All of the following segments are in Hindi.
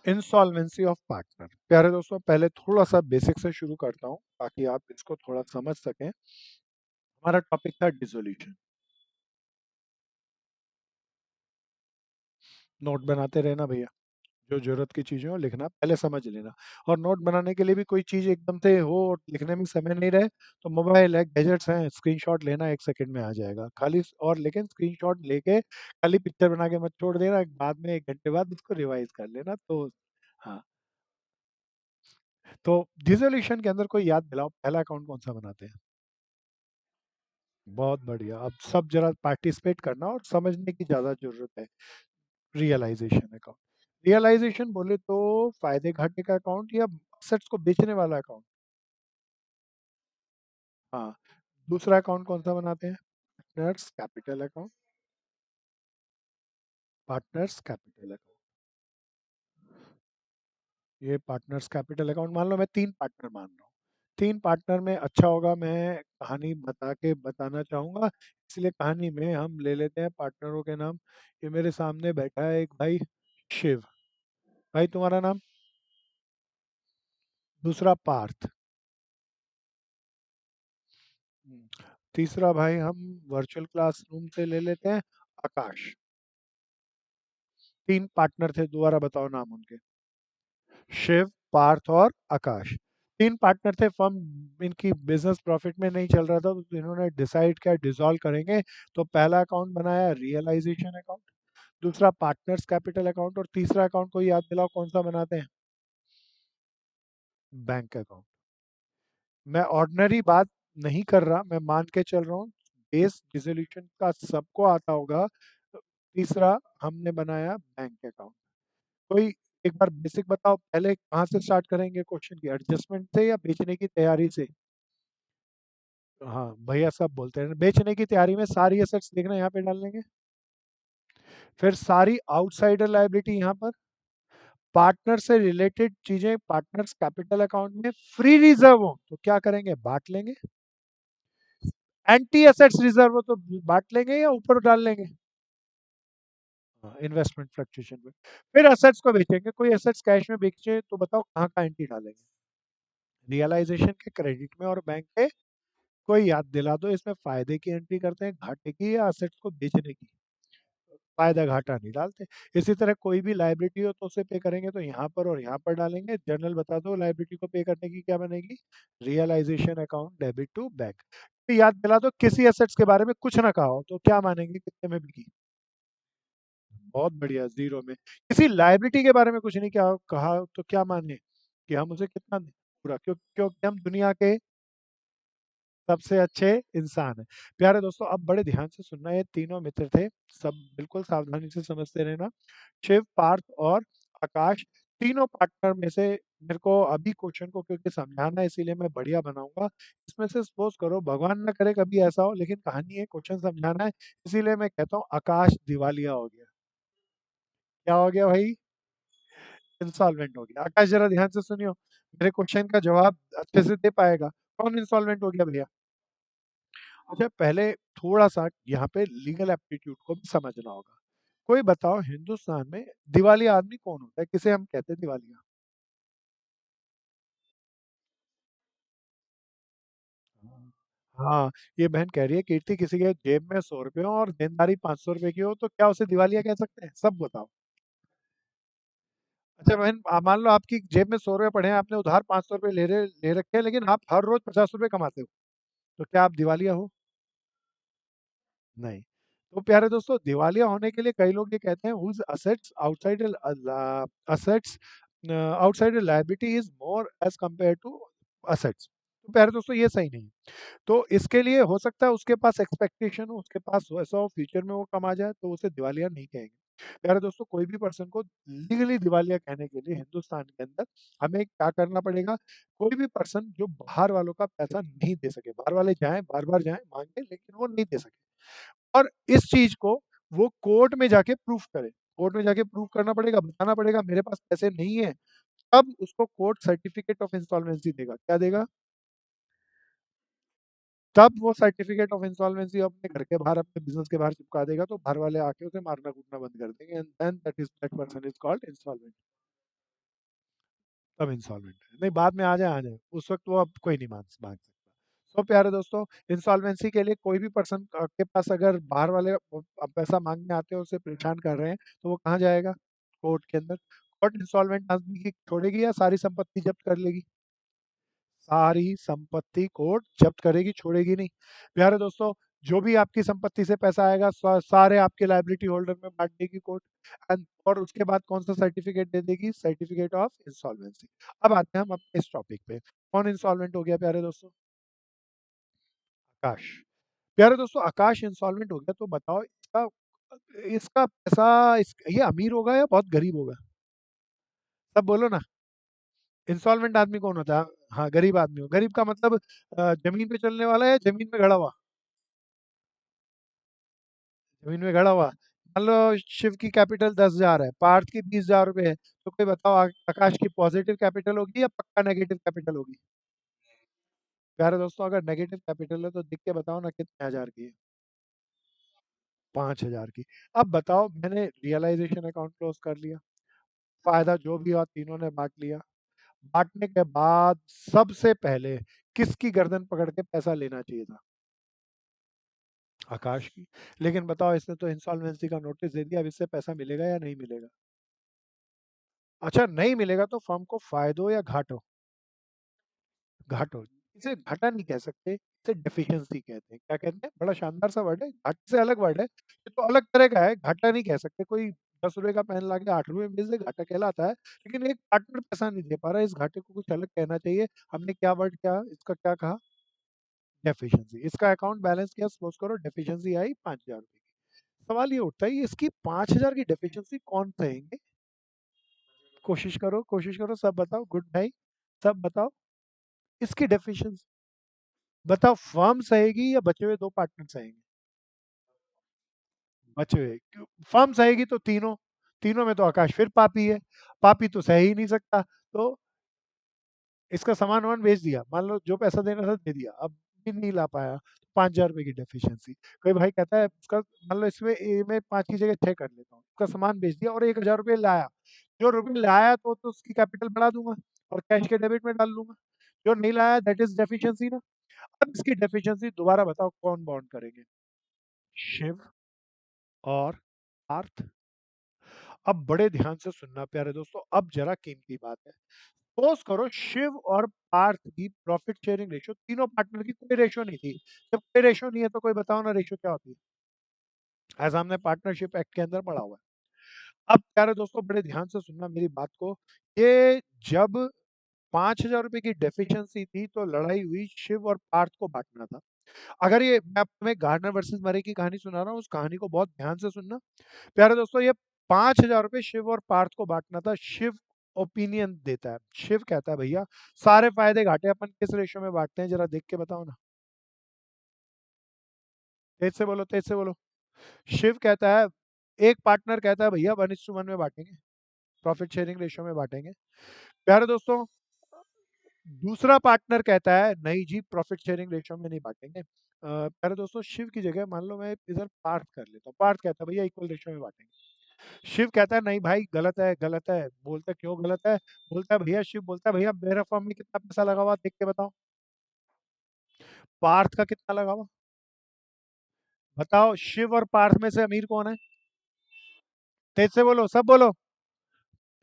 Insolvency of partner. प्यारे दोस्तों, पहले थोड़ा सा बेसिक से शुरू करता हूँ ताकि आप इसको थोड़ा समझ सकें। हमारा टॉपिक था डिसोल्यूशन। नोट बनाते रहना भैया, जो जरूरत की चीजें हो लिखना, पहले समझ लेना। और नोट बनाने के लिए भी कोई चीज एकदम से हो और लिखने में समय नहीं रहे तो मोबाइल है, गैजेट्स हैं, स्क्रीनशॉट लेना 1 सेकंड में आ जाएगा खाली। और लेकिन स्क्रीनशॉट लेके खाली पिक्चर बना के मत छोड़ देना, बाद में 1 घंटे बाद उसको रिवाइज कर लेना। तो हाँ, तो डिसोल्यूशन के अंदर कोई याद दिलाओ, पहला अकाउंट कौन सा बनाते हैं? बहुत बढ़िया। अब सब जरा पार्टिसिपेट करना और समझने की ज़्यादा ज़रूरत है। Realisation account. रियलाइजेशन बोले तो फायदे घाटे का अकाउंट या असेट्स को बेचने वाला अकाउंट? हाँ। दूसरा अकाउंट कौन सा बनाते हैं? Partners capital account. Partners capital account. ये पार्टनर्स कैपिटल अकाउंट, मान लो मैं 3 पार्टनर मान रहा हूँ। 3 पार्टनर में अच्छा होगा, मैं कहानी बता के बताना चाहूंगा, इसलिए कहानी में हम ले लेते हैं पार्टनरों के नाम। ये मेरे सामने बैठा है एक भाई, शिव। भाई तुम्हारा नाम? दूसरा पार्थ। तीसरा भाई हम वर्चुअल क्लासरूम से ले लेते हैं, आकाश। 3 पार्टनर थे, दोबारा बताओ नाम उनके। शिव, पार्थ और आकाश। 3 पार्टनर थे, फर्म इनकी बिजनेस प्रॉफिट में नहीं चल रहा था, तो इन्होंने डिसाइड किया डिसॉल्व करेंगे। तो पहला अकाउंट बनाया रियलाइजेशन अकाउंट, दूसरा पार्टनर्स कैपिटल अकाउंट, और तीसरा अकाउंट को याद दिलाओ कौन सा बनाते हैं? Bank account. मैं ऑर्डिनरी बात नहीं कर रहा, मैं मान के चल रहा हूँ बेस डिसोल्यूशन का सबको आता होगा। तो तीसरा हमने बनाया बैंक अकाउंट। कोई एक बार बेसिक बताओ, पहले कहाँ से स्टार्ट करेंगे क्वेश्चन की, एडजस्टमेंट से या बेचने की तैयारी से? हाँ भैया, सब बोलते हैं बेचने की तैयारी में सारी एसेट्स देखना यहाँ पे डाल लेंगे। फिर सारी आउटसाइडर लायबिलिटी यहाँ पर। पार्टनर से रिलेटेड चीजें पार्टनर्स कैपिटल अकाउंट में फ्री रिजर्व हो तो क्या करेंगे, बांट लेंगे। एंटी एसेट्स रिजर्व हो तो बांट लेंगे या ऊपर डाल लेंगे? इन्वेस्टमेंट फ्लक्चुएशन में। फिर एसेट्स को बेचेंगे, कोई एसेट्स कैश में बेचे तो बताओ कहाँ का एंटी डालेंगे? रियलाइजेशन के, क्रेडिट में और बैंक के। कोई याद दिला दो, इसमें फायदे की एंट्री करते हैं, घाटे की, या असेट्स को बेचने की? फायदा घाटा नहीं डालते। इसी तरह कोई भी लाइबिलिटी हो तो उसे पे करेंगे तो यहाँ पर और यहाँ पर डालेंगे। जनरल बता दो, लाइबिलिटी को पे करने की क्या बनेगी? Realization account, debit to bank. तो याद दिला दो, किसी एसेट्स के बारे में कुछ ना कहा हो तो क्या मानेंगे, कितने में बिकी? बहुत बढ़िया, जीरो में। किसी लाइबिलिटी के बारे में कुछ नहीं क्या कहा तो क्या माने कि हम उसे कितना दें? पूरा। क्योंकि हम दुनिया के सबसे अच्छे इंसान है। प्यारे दोस्तों, अब बड़े ध्यान से सुनना, ये तीनों मित्र थे, सब बिल्कुल सावधानी से समझते रहना। शिव, पार्थ और आकाश, तीनों पार्टनर में से मेरे को अभी क्वेश्चन को क्योंकि समझाना है इसीलिए मैं बढ़िया बनाऊंगा। इसमें से सपोज करो, भगवान ना करे कभी ऐसा हो, लेकिन कहानी है, क्वेश्चन समझाना है, इसीलिए मैं कहता हूँ आकाश दिवालिया हो गया। क्या हो गया भाई? इंसॉल्वेंट हो गया। आकाश जरा ध्यान से सुनियो, मेरे क्वेश्चन का जवाब अच्छे से दे पाएगा। कौन इंसॉल्वेंट हो गया भैया? अच्छा, पहले थोड़ा सा यहाँ पे लीगल एप्टीट्यूड को भी समझना होगा। कोई बताओ, हिंदुस्तान में दिवालिया आदमी कौन होता है, किसे हम कहते हैं दिवालिया? हाँ, ये बहन कह रही है कीर्ति, किसी के जेब में 100 रुपए हो और देनदारी 500 रुपए की हो तो क्या उसे दिवालिया कह सकते हैं? सब बताओ। अच्छा बहन, मान लो आपकी जेब में 100 रुपए पड़े हैं, आपने उधार 500 रुपए ले रखे हैं, लेकिन आप हर रोज 50 रुपए कमाते हो, तो क्या आप दिवालिया हो? नहीं। तो प्यारे दोस्तों, दिवालिया होने के लिए कई लोग ये कहते हैं whose assets outside liability is more as compared to assets। तो प्यारे दोस्तों, ये सही नहीं है। तो इसके लिए हो सकता है उसके पास एक्सपेक्टेशन हो, उसके पास ऐसा हो फ्यूचर में वो कमा जाए, तो उसे दिवालिया नहीं कहेंगे। प्यारे दोस्तों, कोई भी पर्सन को लीगली दिवालिया कहने के लिए हिंदुस्तान के अंदर हमें क्या करना पड़ेगा? कोई भी पर्सन जो बाहर वालों का पैसा नहीं दे सके, बाहर वाले जाएं बार बार जाएं मांगे लेकिन वो नहीं दे सके, और इस चीज को वो कोर्ट में जाके प्रूफ करे। कोर्ट में जाके प्रूफ करना पड़ेगा, बताना पड़ेगा मेरे पास पैसे नहीं है, तब उसको कोर्ट सर्टिफिकेट ऑफ इंस्टॉलमेंसी देगा। क्या देगा? तब वो सर्टिफिकेट ऑफ इंसॉल्वेंसी अपने घर के बाहर, अपने बिजनेस के बाहर चिपका देगा, तो बाहर वाले आके उसे मारना कूटना बंद कर देंगे, and then that person is called insolvent. तब इंसॉल्वेंट है, नहीं बाद में आ जाए उस वक्त वो अब कोई नहीं मांग सकता। तो प्यारे दोस्तों, इंसॉल्वेंसी के लिए कोई भी पर्सन के पास अगर बाहर वाले पैसा मांगने आते हैं, उसे परेशान कर रहे हैं, तो वो कहाँ जाएगा? कोर्ट के अंदर। कोर्ट इंसॉल्वेंट आदमी की छोड़ेगी या सारी संपत्ति जब्त कर लेगी? सारी संपत्ति कोर्ट जब्त करेगी, छोड़ेगी नहीं। प्यारे दोस्तों, जो भी आपकी संपत्ति से पैसा आएगा सारे आपके लाइबिलिटी होल्डर में बांट देगी कोर्ट। और उसके बाद कौन सा सर्टिफिकेट दे देगी? Certificate of insolvency. अब आते हैं हम अपने इस टॉपिक पे। कौन इंसॉल्वेंट हो गया प्यारे दोस्तों? आकाश। प्यारे दोस्तों, आकाश इंसॉल्वेंट हो गया, तो बताओ इसका इसका पैसा, ये अमीर होगा या बहुत गरीब होगा? सब बोलो ना। इंस्टॉलमेंट आदमी कौन होता है? हाँ, गरीब आदमी हो। गरीब का मतलब जमीन पे चलने वाला है, जमीन में गड़ा हुआ? जमीन में गड़ा हुआ। मान लो शिव की कैपिटल 10,000 है, पार्थ की 20,000 रुपए है, तो कोई बताओ आकाश की पॉजिटिव कैपिटल होगी या पक्का नेगेटिव कैपिटल होगी? प्यारे दोस्तों, अगर नेगेटिव कैपिटल है तो दिख के बताओ ना कितने हजार की है? 5,000 की। अब बताओ, मैंने रियलाइजेशन अकाउंट क्लोज कर लिया, फायदा जो भी हुआ तीनों ने बांट लिया। बांटने के बाद सबसे पहले किसकी गर्दन पकड़ के पैसा लेना चाहिए था? आकाश की। लेकिन बताओ, इसने तो इंसॉल्वेंसी का नोटिस दे दिया, अब इससे पैसा मिलेगा या नहीं मिलेगा? अच्छा, नहीं मिलेगा तो फर्म को फायदो या घाटो? घाटो। इसे घाटा नहीं कह सकते, इसे डेफिशिएंसी कहते हैं। क्या कहते हैं? बड़ा शानदार सा वर्ड है, घाटे से अलग वर्ड है, ये तो अलग तरह का है। घाटा नहीं कह सकते। कोई 10 रुपए का पेन ला के 8 रुपए में बेच दे, घाटा कहलाता है। लेकिन एक पार्टनर पैसा नहीं दे पा रहा है, इस घाटे को कुछ अलग कहना चाहिए। हमने क्या वर्ड, क्या इसका क्या कहा? डेफिशिएंसी। इसका अकाउंट बैलेंस किया, सपोज करो डेफिशिएंसी आई 5,000 रुपए की। सवाल ये उठता है, इसकी 5,000 की डेफिशिएंसी कौन सहेंगे? कोशिश करो, कोशिश करो, सब बताओ, गुड भाई, सब बताओ। इसकी डेफिशिएंसी बताओ, फर्म सहेगी या बचे हुए दो पार्टनर सहेंगे? बचे हुए फर्म सहेगी तो तीनों, तीनों में तो आकाश फिर पापी है, पापी तो सह ही नहीं सकता। तो इसका सामान वामान बेच दिया, मान लो जो पैसा देना था दे दिया, अब भी नहीं ला पाया, 5,000 रुपए की डेफिशिएंसी। कोई भाई कहता है उसका, मान लो इसमें ए में 5 की जगह 6 कर लेता हूँ, उसका सामान बेच दिया और 1,000 रुपये लाया। जो रुपये लाया तो उसकी कैपिटल बढ़ा दूंगा और कैश के डेबिट में डाल दूंगा। जो नहीं लाया दैट इज डेफिशिएंसी ना। अब इसकी डेफिशिएंसी दोबारा बताओ कौन बॉन्ड करेंगे? शिव और पार्थ। अब बड़े ध्यान से सुनना प्यारे दोस्तों, अब जरा कीमती बात है। सपोज करो शिव और पार्थ की प्रॉफिट शेयरिंग रेशियो, तीनों पार्टनर की कोई रेशियो नहीं थी। जब कोई रेशियो नहीं है तो कोई बताओ ना रेशियो क्या होती है? ऐसा हमने पार्टनरशिप एक्ट के अंदर पढ़ा हुआ है। अब प्यारे दोस्तों, बड़े ध्यान से सुनना मेरी बात को। ये जब 5,000 रुपए की डेफिशिएंसी थी तो लड़ाई हुई शिव और पार्थ को बांटना था। अगर ये, मैं तुम्हें गार्डनर वर्सेस मरे की कहानी सुना रहा हूँ, उस कहानी को बहुत ध्यान से सुनना। प्यारे दोस्तों, ये 5,000 रुपए शिव और पार्थ को बांटना था। शिव ओपिनियन देता है, शिव कहता है भैया सारे फायदे घाटे अपन किस रेशियो में बांटते हैं, जरा देख के बताओ ना। तेज से बोलो, तेज से बोलो। शिव कहता है, एक पार्टनर कहता है भैया 1:1 में बांटेंगे, प्रॉफिट शेयरिंग रेशियो में बांटेंगे। प्यारे दोस्तों, दूसरा पार्टनर कहता है नहीं जी, प्रॉफिट शेयरिंग रेशियो में नहीं बांटेंगे। प्यारे दोस्तों, शिव की जगह मान लो मैं इधर पार्थ कर लेता हूँ, पार्थ कहता है भैया इक्वल रेशियो में बांटेंगे। शिव कहता है नहीं भाई, गलत है, गलत है। बोलता है क्यों गलत है? बोलता है भैया, शिव बोलता है भैया मेरा फर्म में कितना पैसा लगा हुआ देख के बताओ। पार्थ का कितना लगा हुआ? बताओ, शिव और पार्थ में से अमीर कौन है? तेज से बोलो, सब बोलो।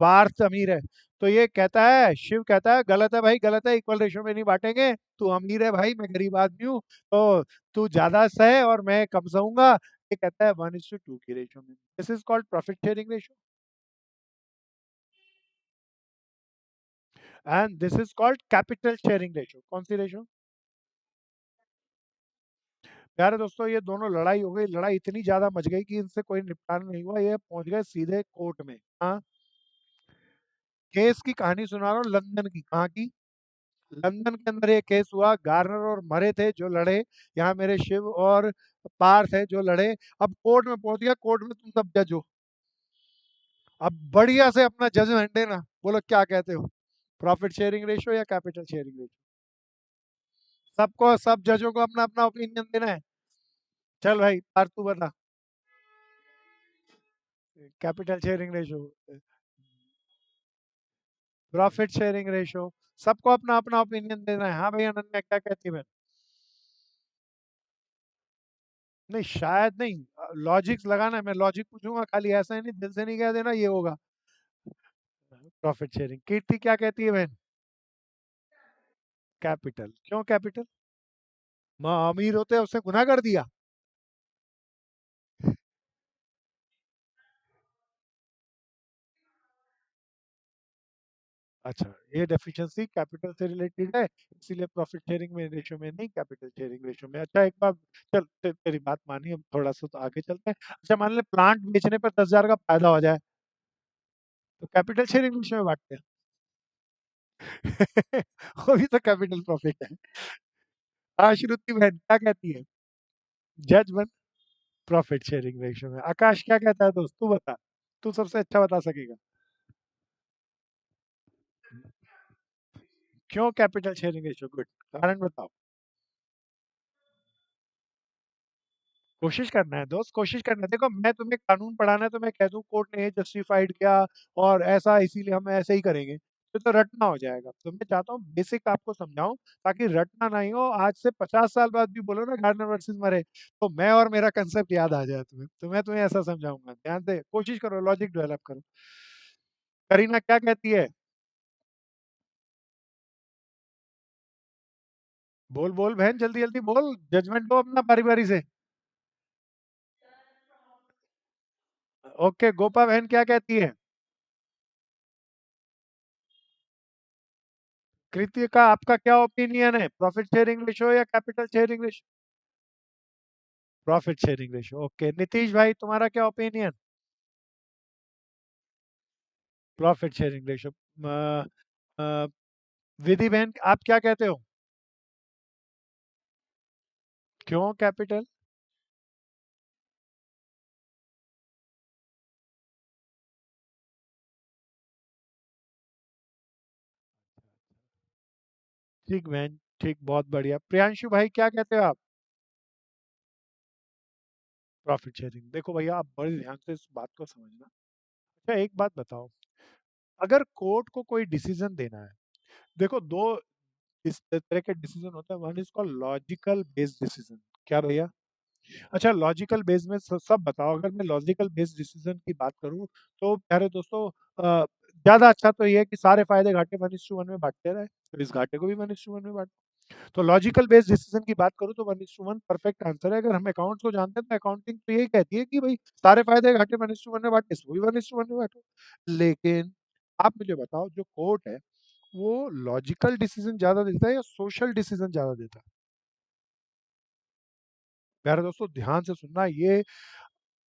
पार्थ अमीर है। तो ये कहता है, शिव कहता है गलत है भाई, गलत है, इक्वल रेशियो में नहीं बांटेंगे। तू अमीर है भाई, मैं गरीब आदमी हूँ, तो तू ज्यादा सह और मैं कम सहूंगा। ये कहता है 1:2 की रेशियो में। This is called profit sharing ratio and this is called capital sharing ratio. कौन सी रेशियो? प्यारे दोस्तों, ये दोनों लड़ाई हो गई, लड़ाई इतनी ज्यादा मच गई कि इनसे कोई निपटान नहीं हुआ, ये पहुंच गए सीधे कोर्ट में। हाँ, केस की कहानी सुना रहा हूँ, लंदन की। कहाँ की? लंदन के अंदर ये केस हुआ, गार्नर और मरे थे जो लड़े, यहाँ मेरे शिव और पार्थ है जो लड़े। अब कोर्ट में पहुंच गया, कोर्ट में तुम सब जज हो। अब बढ़िया से अपना जजमेंट देना, बोलो क्या कहते हो? प्रॉफिट शेयरिंग रेशियो या कैपिटल शेयरिंग रेशियो? सबको, सब जजों को अपना अपना ओपिनियन देना है। चल भाई पार्थ तू बता। Capital sharing ratio. Profit sharing ratio. सबको अपना अपना ओपिनियन देना है। हाँ भाई अनन्या क्या कहती है? नहीं शायद नहीं, लॉजिक्स लगाना है, मैं लॉजिक पूछूंगा खाली, ऐसा ही नहीं दिल से नहीं कह देना ये होगा। Profit sharing. कीर्ति क्या कहती है बहन? कैपिटल। क्यों कैपिटल? माँ अमीर होते हैं उसने गुनाह कर दिया? अच्छा, ये डेफिशिएंसी कैपिटल से रिलेटेड है, इसीलिए प्रॉफिट शेयरिंग में रेशियो में नहीं, कैपिटल शेयरिंग रेशियो में। अच्छा एक बार, चल तेरी बात मानी, अब थोड़ा सा तो आगे चलते हैं। अच्छा मान ले प्लांट बेचने पर 10,000 का फायदा हो जाए, तो कैपिटल शेयरिंग रेशियो में बांटते हैं। वो भी तो कैपिटल प्रॉफिट है। हाँ श्रुति बहन क्या कहती है? जज बन। प्रॉफिट शेयरिंग रेशियो में। आकाश क्या कहता है दोस्त, तू बता, तू सबसे अच्छा बता सकेगा। क्यों कैपिटल शेयरिंग रेशियो गुड? कारण बताओ। कोशिश करना है दोस्त, कोशिश करना है। देखो मैं तुम्हें कानून पढ़ाना है तो मैं कह दूं कोर्ट ने ये जस्टिफाइड किया और ऐसा, इसीलिए हम ऐसे ही करेंगे, तो रटना हो जाएगा। तो मैं चाहता हूँ बेसिक आपको समझाऊं, ताकि रटना नहीं हो। आज से 50 साल बाद भी बोलो ना गार्डनर वर्सेस मरे, तो मैं और मेरा कंसेप्ट याद आ जाए तुम्हें, तो मैं तुम्हें ऐसा समझाऊंगा। ध्यान से कोशिश करो, लॉजिक डेवलप करो। करीना क्या कहती है? बोल बोल बहन, जल्दी जल्दी बोल, जजमेंट दो अपना बारी बारी से। ओके गोपा बहन क्या कहती है? कृत्य का आपका क्या ओपिनियन है, प्रॉफिट शेयरिंग रेशो या capital sharing ratio? Profit sharing ratio. Okay Nitish भाई तुम्हारा क्या opinion? Profit sharing ratio. Vidhi बहन आप क्या कहते हो? क्यों कैपिटल? ठीक बहन, ठीक, बहुत बढ़िया। प्रियांशु भाई क्या कहते हो आप? Profit sharing. देखो भैया आप बड़े ध्यान से इस बात को समझना। अच्छा एक बात बताओ, अगर कोर्ट को कोई डिसीजन देना है, देखो दो इस तरह के डिसीजन होता है, one is called logical based decision. क्या भैया? अच्छा लॉजिकल बेस में सब बताओ। अगर मैं लॉजिकल बेस्ड डिसीजन की बात करूं, तो प्यारे दोस्तों, ज्यादा अच्छा तो ये है कि सारे फायदे घाटे 1:1 में बांटते रहे, तो इस घाटे को भी 1:1 में बांट। तो लॉजिकल बेस्ड डिसीजन की बात करूं तो 1:1 परफेक्ट आंसर है। अगर हम अकाउंट्स को जानते हैं तो अकाउंटिंग तो यही कहती है कि भाई सारे फायदे घाटे 1:1 में बांटे, इसको भी 1:1 में बांटो। लेकिन आप मुझे बताओ, जो कोर्ट है वो लॉजिकल डिसीजन ज्यादा देता है या सोशल डिसीजन ज्यादा देता है? प्यारे दोस्तों ध्यान से सुनना, ये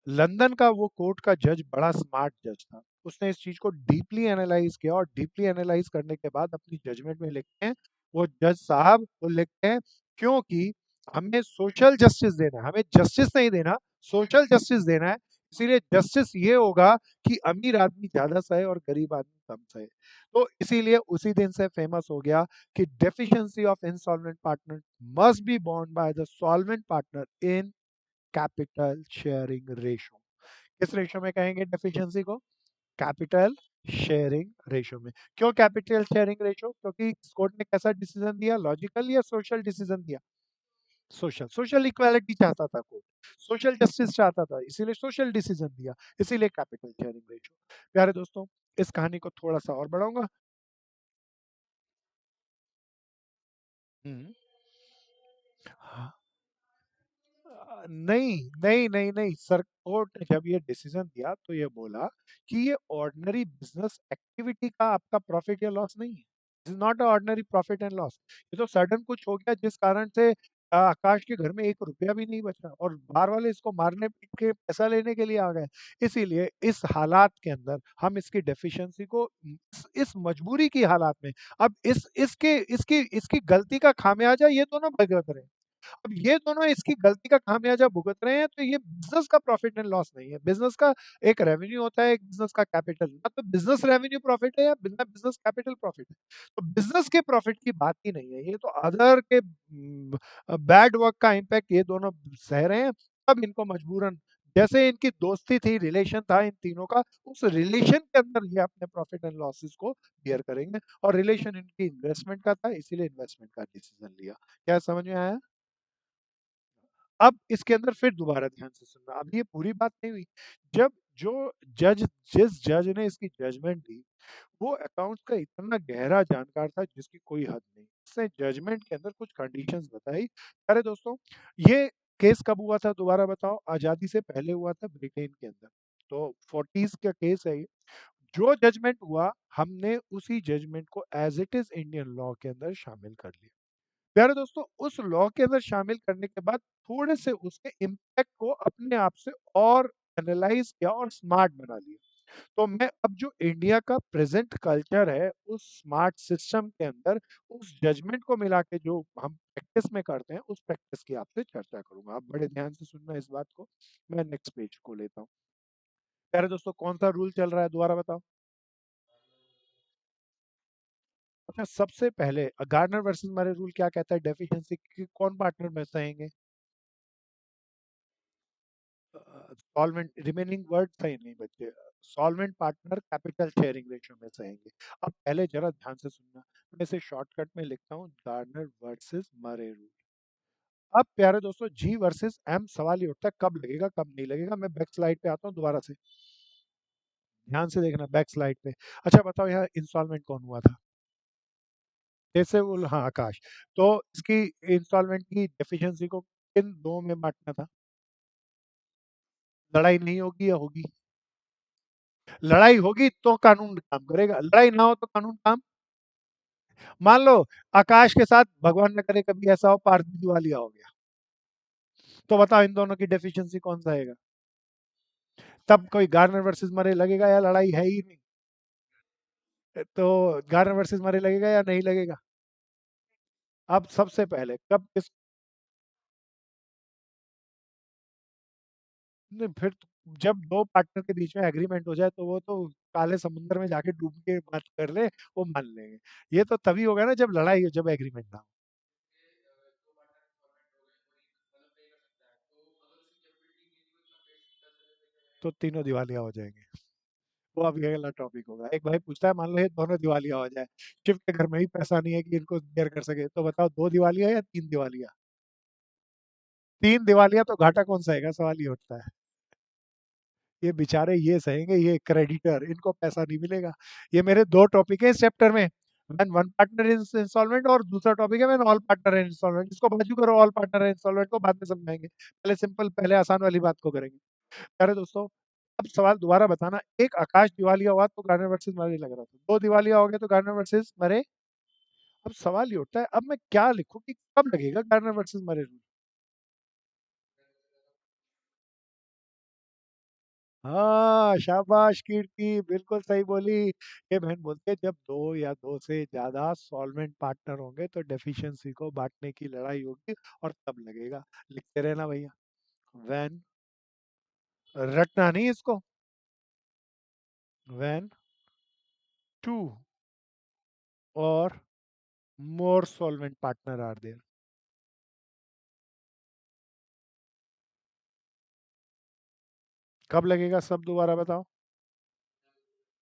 लंदन का वो कोर्ट का जज बड़ा स्मार्ट जज था। उसने इस चीज को डीपली एनालाइज किया, और डीपली एनालाइज करने के बाद अपनी जजमेंट में लिखते हैं, वो जज साहब वो लिखते हैं, क्योंकि हमें सोशल जस्टिस देना है, हमें जस्टिस नहीं देना, सोशल जस्टिस देना है। इसीलिए जस्टिस ये होगा कि अमीर आदमी ज्यादा सहे और गरीब आदमी कम सहे। तो इसीलिए उसी दिन से फेमस हो गया कि deficiency of insolvent partner must be borne bye the solvent partner in capital sharing ratio. किस रेशो में कहेंगे डेफिशिएंसी को? कैपिटल शेयरिंग रेशो में। क्यों कैपिटल शेयरिंग रेशो? क्योंकि कोर्ट ने कैसा डिसीजन दिया, लॉजिकल या सोशल डिसीजन दिया? सोशल। सोशल इक्वालिटी चाहता था कोर्ट, सोशल जस्टिस चाहता था, इसीलिए सोशल डिसीजन दिया, इसीलिए कैपिटल शेयरिंग रेशो। प्यारे दोस्तों इस कहानी को थोड़ा सा और बढ़ाऊंगा। हम्म। हाँ, नहीं नहीं नहीं नहीं सर, कोर्ट ने जब ये डिसीजन दिया तो ये बोला कि ये ऑर्डिनरी बिजनेस एक्टिविटी का आपका प्रॉफिट या लॉस नहीं है, is not a ordinary profit and loss. ये तो सडन कुछ हो गया जिस कारण से आकाश के घर में 1 रुपया भी नहीं बचा, और बाहर वाले इसको मारने पीट के पैसा लेने के लिए आ गए। इसीलिए इस हालात के अंदर हम इसकी डेफिशिएंसी को, इस मजबूरी की हालात में, अब इस इसके इसकी इसकी गलती का खामियाजा ये दोनों भुगत रहे हैं। अब ये दोनों इसकी गलती का खामियाजा भुगत रहे हैं, तो ये बिजनेस का प्रॉफिट एंड लॉस नहीं है। बिजनेस का एक रेवेन्यू होता है, एक बिजनेस का कैपिटल, मतलब बिजनेस रेवेन्यू प्रॉफिट है या बिजनेस कैपिटल प्रॉफिट है। तो बिजनेस के प्रॉफिट की बात ही नहीं है, ये तो अदर के बैड वर्क का इम्पैक्ट ये दोनों सह रहे हैं। तब इनको मजबूरन जैसे इनकी दोस्ती थी, रिलेशन था इन तीनों का, उस रिलेशन के अंदर ये अपने प्रॉफिट एंड लॉसेस को बियर करेंगे। और रिलेशन इनकी इन्वेस्टमेंट का था, इसीलिए इन्वेस्टमेंट का डिसीजन लिया। क्या समझ में आया? अब इसके अंदर फिर दोबारा ध्यान से सुनना, अब ये पूरी बात नहीं हुई। जब जो जज जिस जज ने इसकी जजमेंट दी, वो अकाउंट्स का इतना गहरा जानकार था जिसकी कोई हद नहीं। उसने जजमेंट के अंदर कुछ कंडीशंस बताई। अरे दोस्तों, ये केस कब हुआ था दोबारा बताओ? आजादी से पहले हुआ था, ब्रिटेन के अंदर। तो 40s का केस है ये। जो जजमेंट हुआ, हमने उसी जजमेंट को as it is Indian law के अंदर शामिल कर लिया। प्यारे दोस्तों, उस लॉ के अंदर शामिल करने के बाद थोड़े से उसके इम्पैक्ट को अपने आप से और एनालाइज किया और स्मार्ट बना लिया। तो मैं अब जो इंडिया का प्रेजेंट कल्चर है, उस स्मार्ट सिस्टम के अंदर उस जजमेंट को मिला के जो हम प्रैक्टिस में करते हैं, उस प्रैक्टिस की आपसे चर्चा करूंगा। आप बड़े ध्यान से सुनना इस बात को। मैं नेक्स्ट पेज को लेता हूँ। प्यारे दोस्तों, कौन सा रूल चल रहा है दोबारा बताओ? अच्छा, सबसे पहले गार्नर वर्सेस मरे रूल क्या कहता है? डेफिशिएंसी कौन पार्टनर में सहेंगे? सॉल्वेंट, रिमेनिंग वर्ड सही नहीं बच्चे। Solvent partner capital sharing ratio में सहेंगे। अब पहले जरा ध्यान से सुनना, मैं इसे शॉर्टकट में लिखता हूँ, गार्नर वर्सेस मरे रूल। अब प्यारे दोस्तों, जी वर्सेस एम, सवाल ये उठता है कब लगेगा कब नहीं लगेगा। मैं बैक स्लाइड पे आता हूँ दोबारा से, ध्यान से देखना बैक स्लाइड पे। अच्छा बताओ, यहाँ इंस्टॉलमेंट कौन हुआ था? जैसे वो, हाँ, आकाश। तो इसकी इंस्टॉलमेंट की डेफिशिएंसी को किन दो में बांटना था? लड़ाई नहीं होगी या होगी? लड़ाई होगी तो कानून काम करेगा, लड़ाई ना हो तो कानून काम। मान लो आकाश के साथ भगवान न करे कभी ऐसा हो, पारदी दिवालिया हो गया, तो बताओ इन दोनों की डेफिशिएंसी कौन सा आएगा? तब कोई गार्नर वर्सेस मरे लगेगा या लड़ाई है ही नहीं? तो गार्नर वर्सेस मरे लगेगा या नहीं लगेगा? अब सबसे पहले कब किस, नहीं, फिर जब दो पार्टनर के बीच में एग्रीमेंट हो जाए तो वो तो काले समुद्र में जाके डूब के बात कर ले, वो मान लेंगे। ये तो तभी होगा ना जब लड़ाई हो, जब एग्रीमेंट ना हो। तो तीनों दिवालिया हो जाएंगे। वो अभी अगला टॉपिक होगा। एक भाई पूछता है, मान लो ये दोनों दिवालिया हो जाए, शिव के घर में ही पैसा नहीं है कि इनको बेयर कर सके, तो बताओ दो दिवालिया या तीन दिवालिया? तीन दिवालिया तो घाटा कौन सहेगा, सवाल ये उठता है। ये बेचारे ये सहेंगे, ये क्रेडिटर, इनको पैसा नहीं मिलेगा। ये मेरे दो टॉपिक है इस चैप्टर में, when one partner is instalment, और दूसरा टॉपिक है when all partner is instalment. इसको बाजू करो, ऑल पार्टनर इज इंस्टॉलमेंट को बाद में समझाएंगे, पहले सिंपल, पहले आसान वाली बात को करेंगे। अरे दोस्तों, अब सवाल दोबारा बताना, एक आकाश दिवालिया हुआ तो गार्नर वर्सेस मरे लग रहा था, दो दिवालिया हो गए तो गार्नर वर्सेस मरे। अब सवाल ये उठता है, अब मैं क्या लिखूं कि कब लगेगा गार्नर वर्सेस मरे रूल? हाँ, शाबाश कीर्ति, बिल्कुल सही बोली। ये बहन बोलती है, जब दो या दो से ज्यादा सॉल्वेंट पार्टनर होंगे तो डेफिशिएंसी को बांटने की लड़ाई होगी, और तब लगेगा। लिखते रहना भैया, व्हेन, रटना नहीं इसको, व्हेन टू और मोर सॉल्वेंट पार्टनर आर देयर। कब लगेगा सब दोबारा बताओ?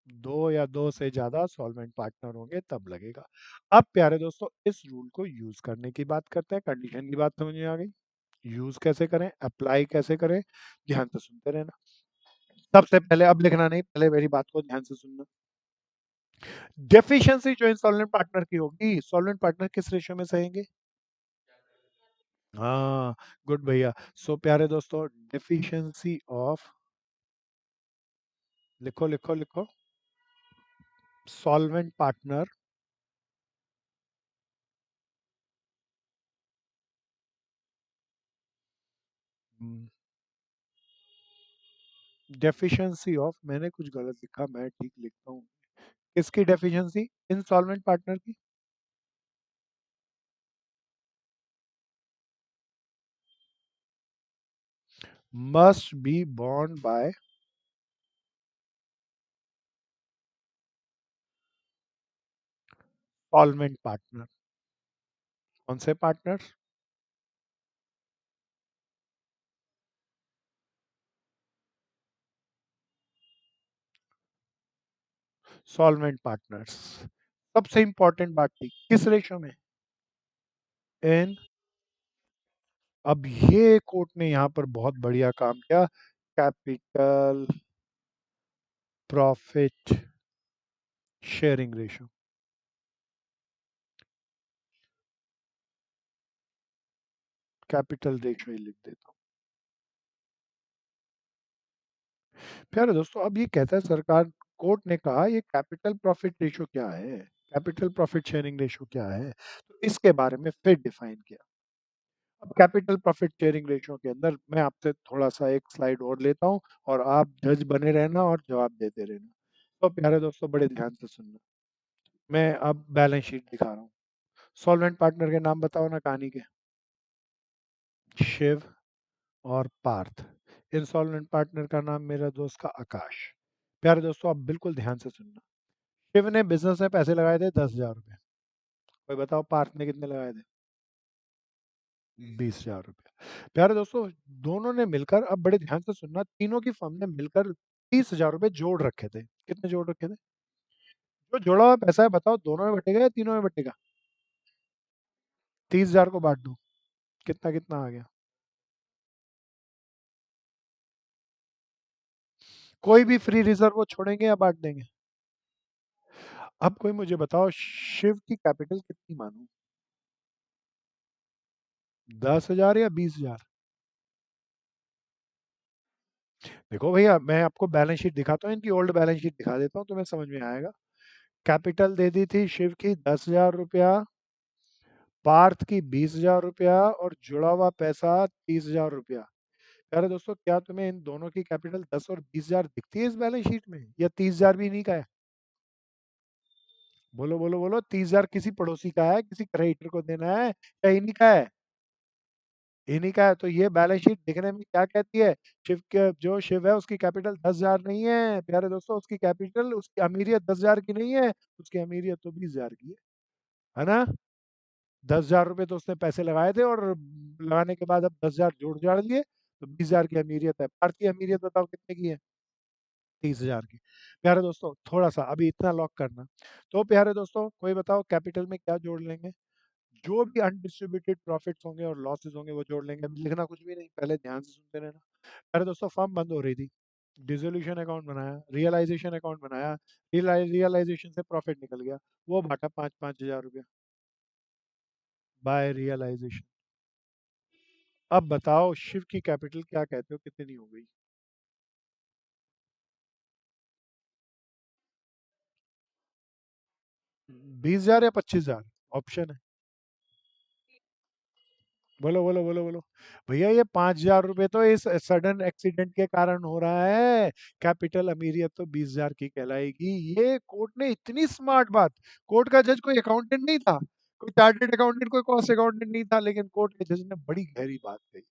दो या दो से ज्यादा सॉल्वेंट पार्टनर होंगे तब लगेगा। अब प्यारे दोस्तों, इस रूल को यूज करने की बात करते हैं। कंडीशन की बात समझ में आ गई, यूज कैसे करें, अप्लाई कैसे करें, ध्यान से सुनते रहना। सबसे पहले, अब लिखना नहीं, पहले मेरी बात को ध्यान से सुनना। डेफिशिएंसी जो इंस्टॉलमेंट पार्टनर की होगी, सॉल्वेंट पार्टनर किस रेशियो में सहेंगे? हाँ, गुड भैया। सो प्यारे दोस्तों, डेफिशिएंसी ऑफ, लिखो लिखो लिखो, सॉल्वेंट पार्टनर, डेफिशिएंसी ऑफ, मैंने कुछ गलत लिखा, मैं ठीक लिखता हूँ। किसकी डेफिशिएंसी? इंस्टॉलमेंट पार्टनर की। Must be bond by solvent partner. कौन से पार्टनर? Solvent partners. सबसे इंपॉर्टेंट बात थी किस रेशो में? इन। अब ये कोर्ट ने यहां पर बहुत बढ़िया काम किया। Capital profit sharing ratio. Capital ratio ही लिख देता हूँ। प्यारे दोस्तों, अब ये कहता है सरकार, कोर्ट ने कहा ये कैपिटल प्रॉफिट रेशो क्या है, कैपिटल प्रॉफिट शेयरिंग रेशो क्या है, तो इसके बारे में फिर डिफाइन किया। अब कैपिटल प्रॉफिट शेयरिंग रेशो के अंदर मैं आपसे थोड़ा सा एक स्लाइड और लेता हूँ, और आप जज बने रहना और जवाब देते रहना। तो प्यारे दोस्तों, बड़े ध्यान से सुनना। मैं अब बैलेंस शीट दिखा रहा हूँ। सॉल्वेंट पार्टनर के नाम बताओ ना कहानी के। शिव और पार्थ। इंसॉल्वेंट पार्टनर का नाम मेरा दोस्त का आकाश। प्यारे दोस्तों, अब बिल्कुल ध्यान से सुनना। शिव ने बिजनेस में पैसे लगाए थे 10,000 रुपए। कोई बताओ पार्थ ने कितने लगाए थे? 20,000 रुपया। प्यारे दोस्तों, दोनों ने मिलकर, अब बड़े ध्यान से सुनना, तीनों की फर्म ने मिलकर 30,000 रुपए जोड़ रखे थे। कितने जोड़ रखे थे? जो जोड़ा हुआ पैसा है बताओ, दोनों में बटेगा या तीनों में बटेगा? 30,000 को बांट दो, कितना कितना आ गया? कोई भी फ्री रिजर्व वो छोड़ेंगे या बांट देंगे? अब कोई मुझे बताओ, शिव की कैपिटल कितनी मानूं? 10,000 या 20,000? देखो भैया, मैं आपको बैलेंस शीट दिखाता हूँ, इनकी ओल्ड बैलेंस शीट दिखा देता हूँ, तुम्हें समझ में आएगा। कैपिटल दे दी थी शिव की 10,000 रुपया, पार्थ की 20,000 रुपया, और जुड़ा हुआ पैसा 30,000 रुपया। यार दोस्तों, क्या तुम्हें इन दोनों की कैपिटल 10 और 20,000 दिखती है इस बैलेंस शीट में, या 30,000 भी इन्हीं का है? बोलो बोलो बोलो, 30,000 किसी पड़ोसी का है, किसी क्रेडिटर को देना है, या इन्हीं का है? इन्हीं का है। तो ये बैलेंस शीट दिखने में क्या कहती है? शिव के, जो शिव है उसकी कैपिटल 10,000 नहीं है प्यारे दोस्तों, उसकी कैपिटल, उसकी अमीरियत 10,000 की नहीं है, उसकी अमीरियत तो 20,000 की है ना? 10,000 रुपये तो उसने पैसे लगाए थे, और लगाने के बाद अब 10,000 जोड़ जाड़ लिए, तो 20,000 की अमीरियत है। पार्थ की अमीरियत बताओ कितने की है? 30,000 की। प्यारे दोस्तों, थोड़ा सा अभी इतना लॉक करना। तो प्यारे दोस्तों, कोई बताओ कैपिटल में क्या जोड़ लेंगे? जो भी अनडिस्ट्रीब्यूटेड प्रॉफिट्स होंगे और लॉसेस होंगे वो जोड़ लेंगे। अभी लिखना कुछ भी नहीं, पहले ध्यान से सुनते रहना। प्यारे दोस्तों, फर्म बंद हो रही थी, डिसोल्यूशन अकाउंट बनाया, रियलाइजेशन अकाउंट बनाया, रियलाइजेशन से प्रॉफिट निकल गया, वो बांटा 5-5 हजार रुपया बाय रियलाइजेशन। अब बताओ शिव की कैपिटल क्या कहते हो, कितनी हो गई? 20,000 या 25,000? ऑप्शन है, बोलो बोलो बोलो बोलो। भैया, ये 5,000 रुपये तो इस सडन एक्सीडेंट के कारण हो रहा है। कैपिटल अमीरियत तो 20,000 की कहलाएगी। ये कोर्ट ने इतनी स्मार्ट बात, कोर्ट का जज कोई अकाउंटेंट नहीं था, कोई चार्टेड अकाउंटेंट, कोई कॉस्ट अकाउंटेंट नहीं था, लेकिन कोर्ट के जज ने बड़ी गहरी बात कही।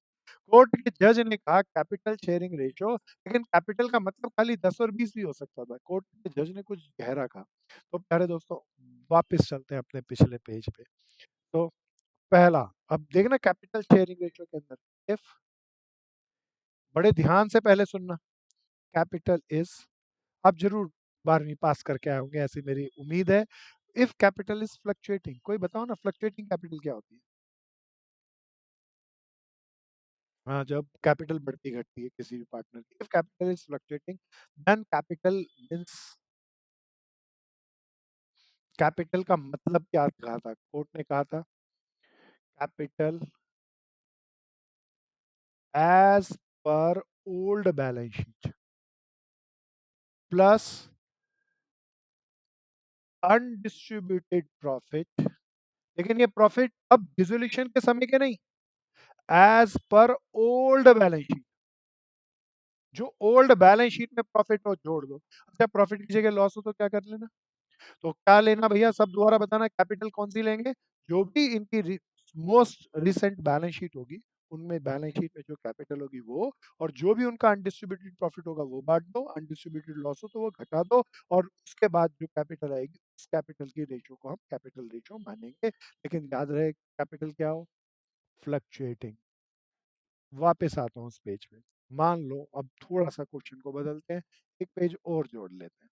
कोर्ट के जज ने कहा कैपिटल शेयरिंग रेशो, लेकिन कैपिटल का मतलब खाली 10 और 20 भी हो सकता था। कोर्ट के जज ने कुछ गहरा कहा। तो प्यारे दोस्तों, वापस चलते हैं अपने पिछले पेज पे। तो पहला, अब देखना कैपिटल शेयरिंग रेशियो के अंदर, इफ, बड़े ध्यान से पहले सुनना, कैपिटल इज, आप जरूर 12वीं पास करके आए होंगे ऐसी मेरी उम्मीद है। इफ कैपिटल इज फ्लक्चुएटिंग, कोई बताओ ना फ्लक्चुएटिंग कैपिटल क्या होती है? हाँ, जब कैपिटल बढ़ती घटती है किसी भी पार्टनर की। If capital is fluctuating, then capital means, capital का मतलब क्या कहा था कोर्ट ने? कहा था capital as per old balance sheet plus undistributed profit, लेकिन ये प्रॉफिट अब डिसोल्यूशन के समय के नहीं, as per old balance sheet. जो ओल्ड बैलेंस शीट में प्रॉफिट हो जोड़ दो। अच्छा, प्रॉफिट की जगह लॉस हो तो क्या कर लेना? तो क्या लेना भैया, सब दोबारा बताना, कैपिटल कौन सी लेंगे? जो भी इनकी मोस्ट रिसेंट बैलेंस शीट होगी, उनमें बैलेंस शीट में जो कैपिटल होगी वो, और जो भी उनका अनडिस्ट्रीब्यूटेड प्रॉफिट होगा वो बांट दो, अनडिस्ट्रीब्यूटेड लॉस हो तो वो घटा दो, और उसके बाद जो कैपिटल आएगी उस कैपिटल की रेशो को हम कैपिटल रेशो मानेंगे। लेकिन याद रहे कैपिटल क्या हो? फ्लक्चुएटिंग। वापस आता हूँ उस पेज पे। मान लो अब थोड़ा सा क्वेश्चन को बदलते हैं, एक पेज और जोड़ लेते हैं।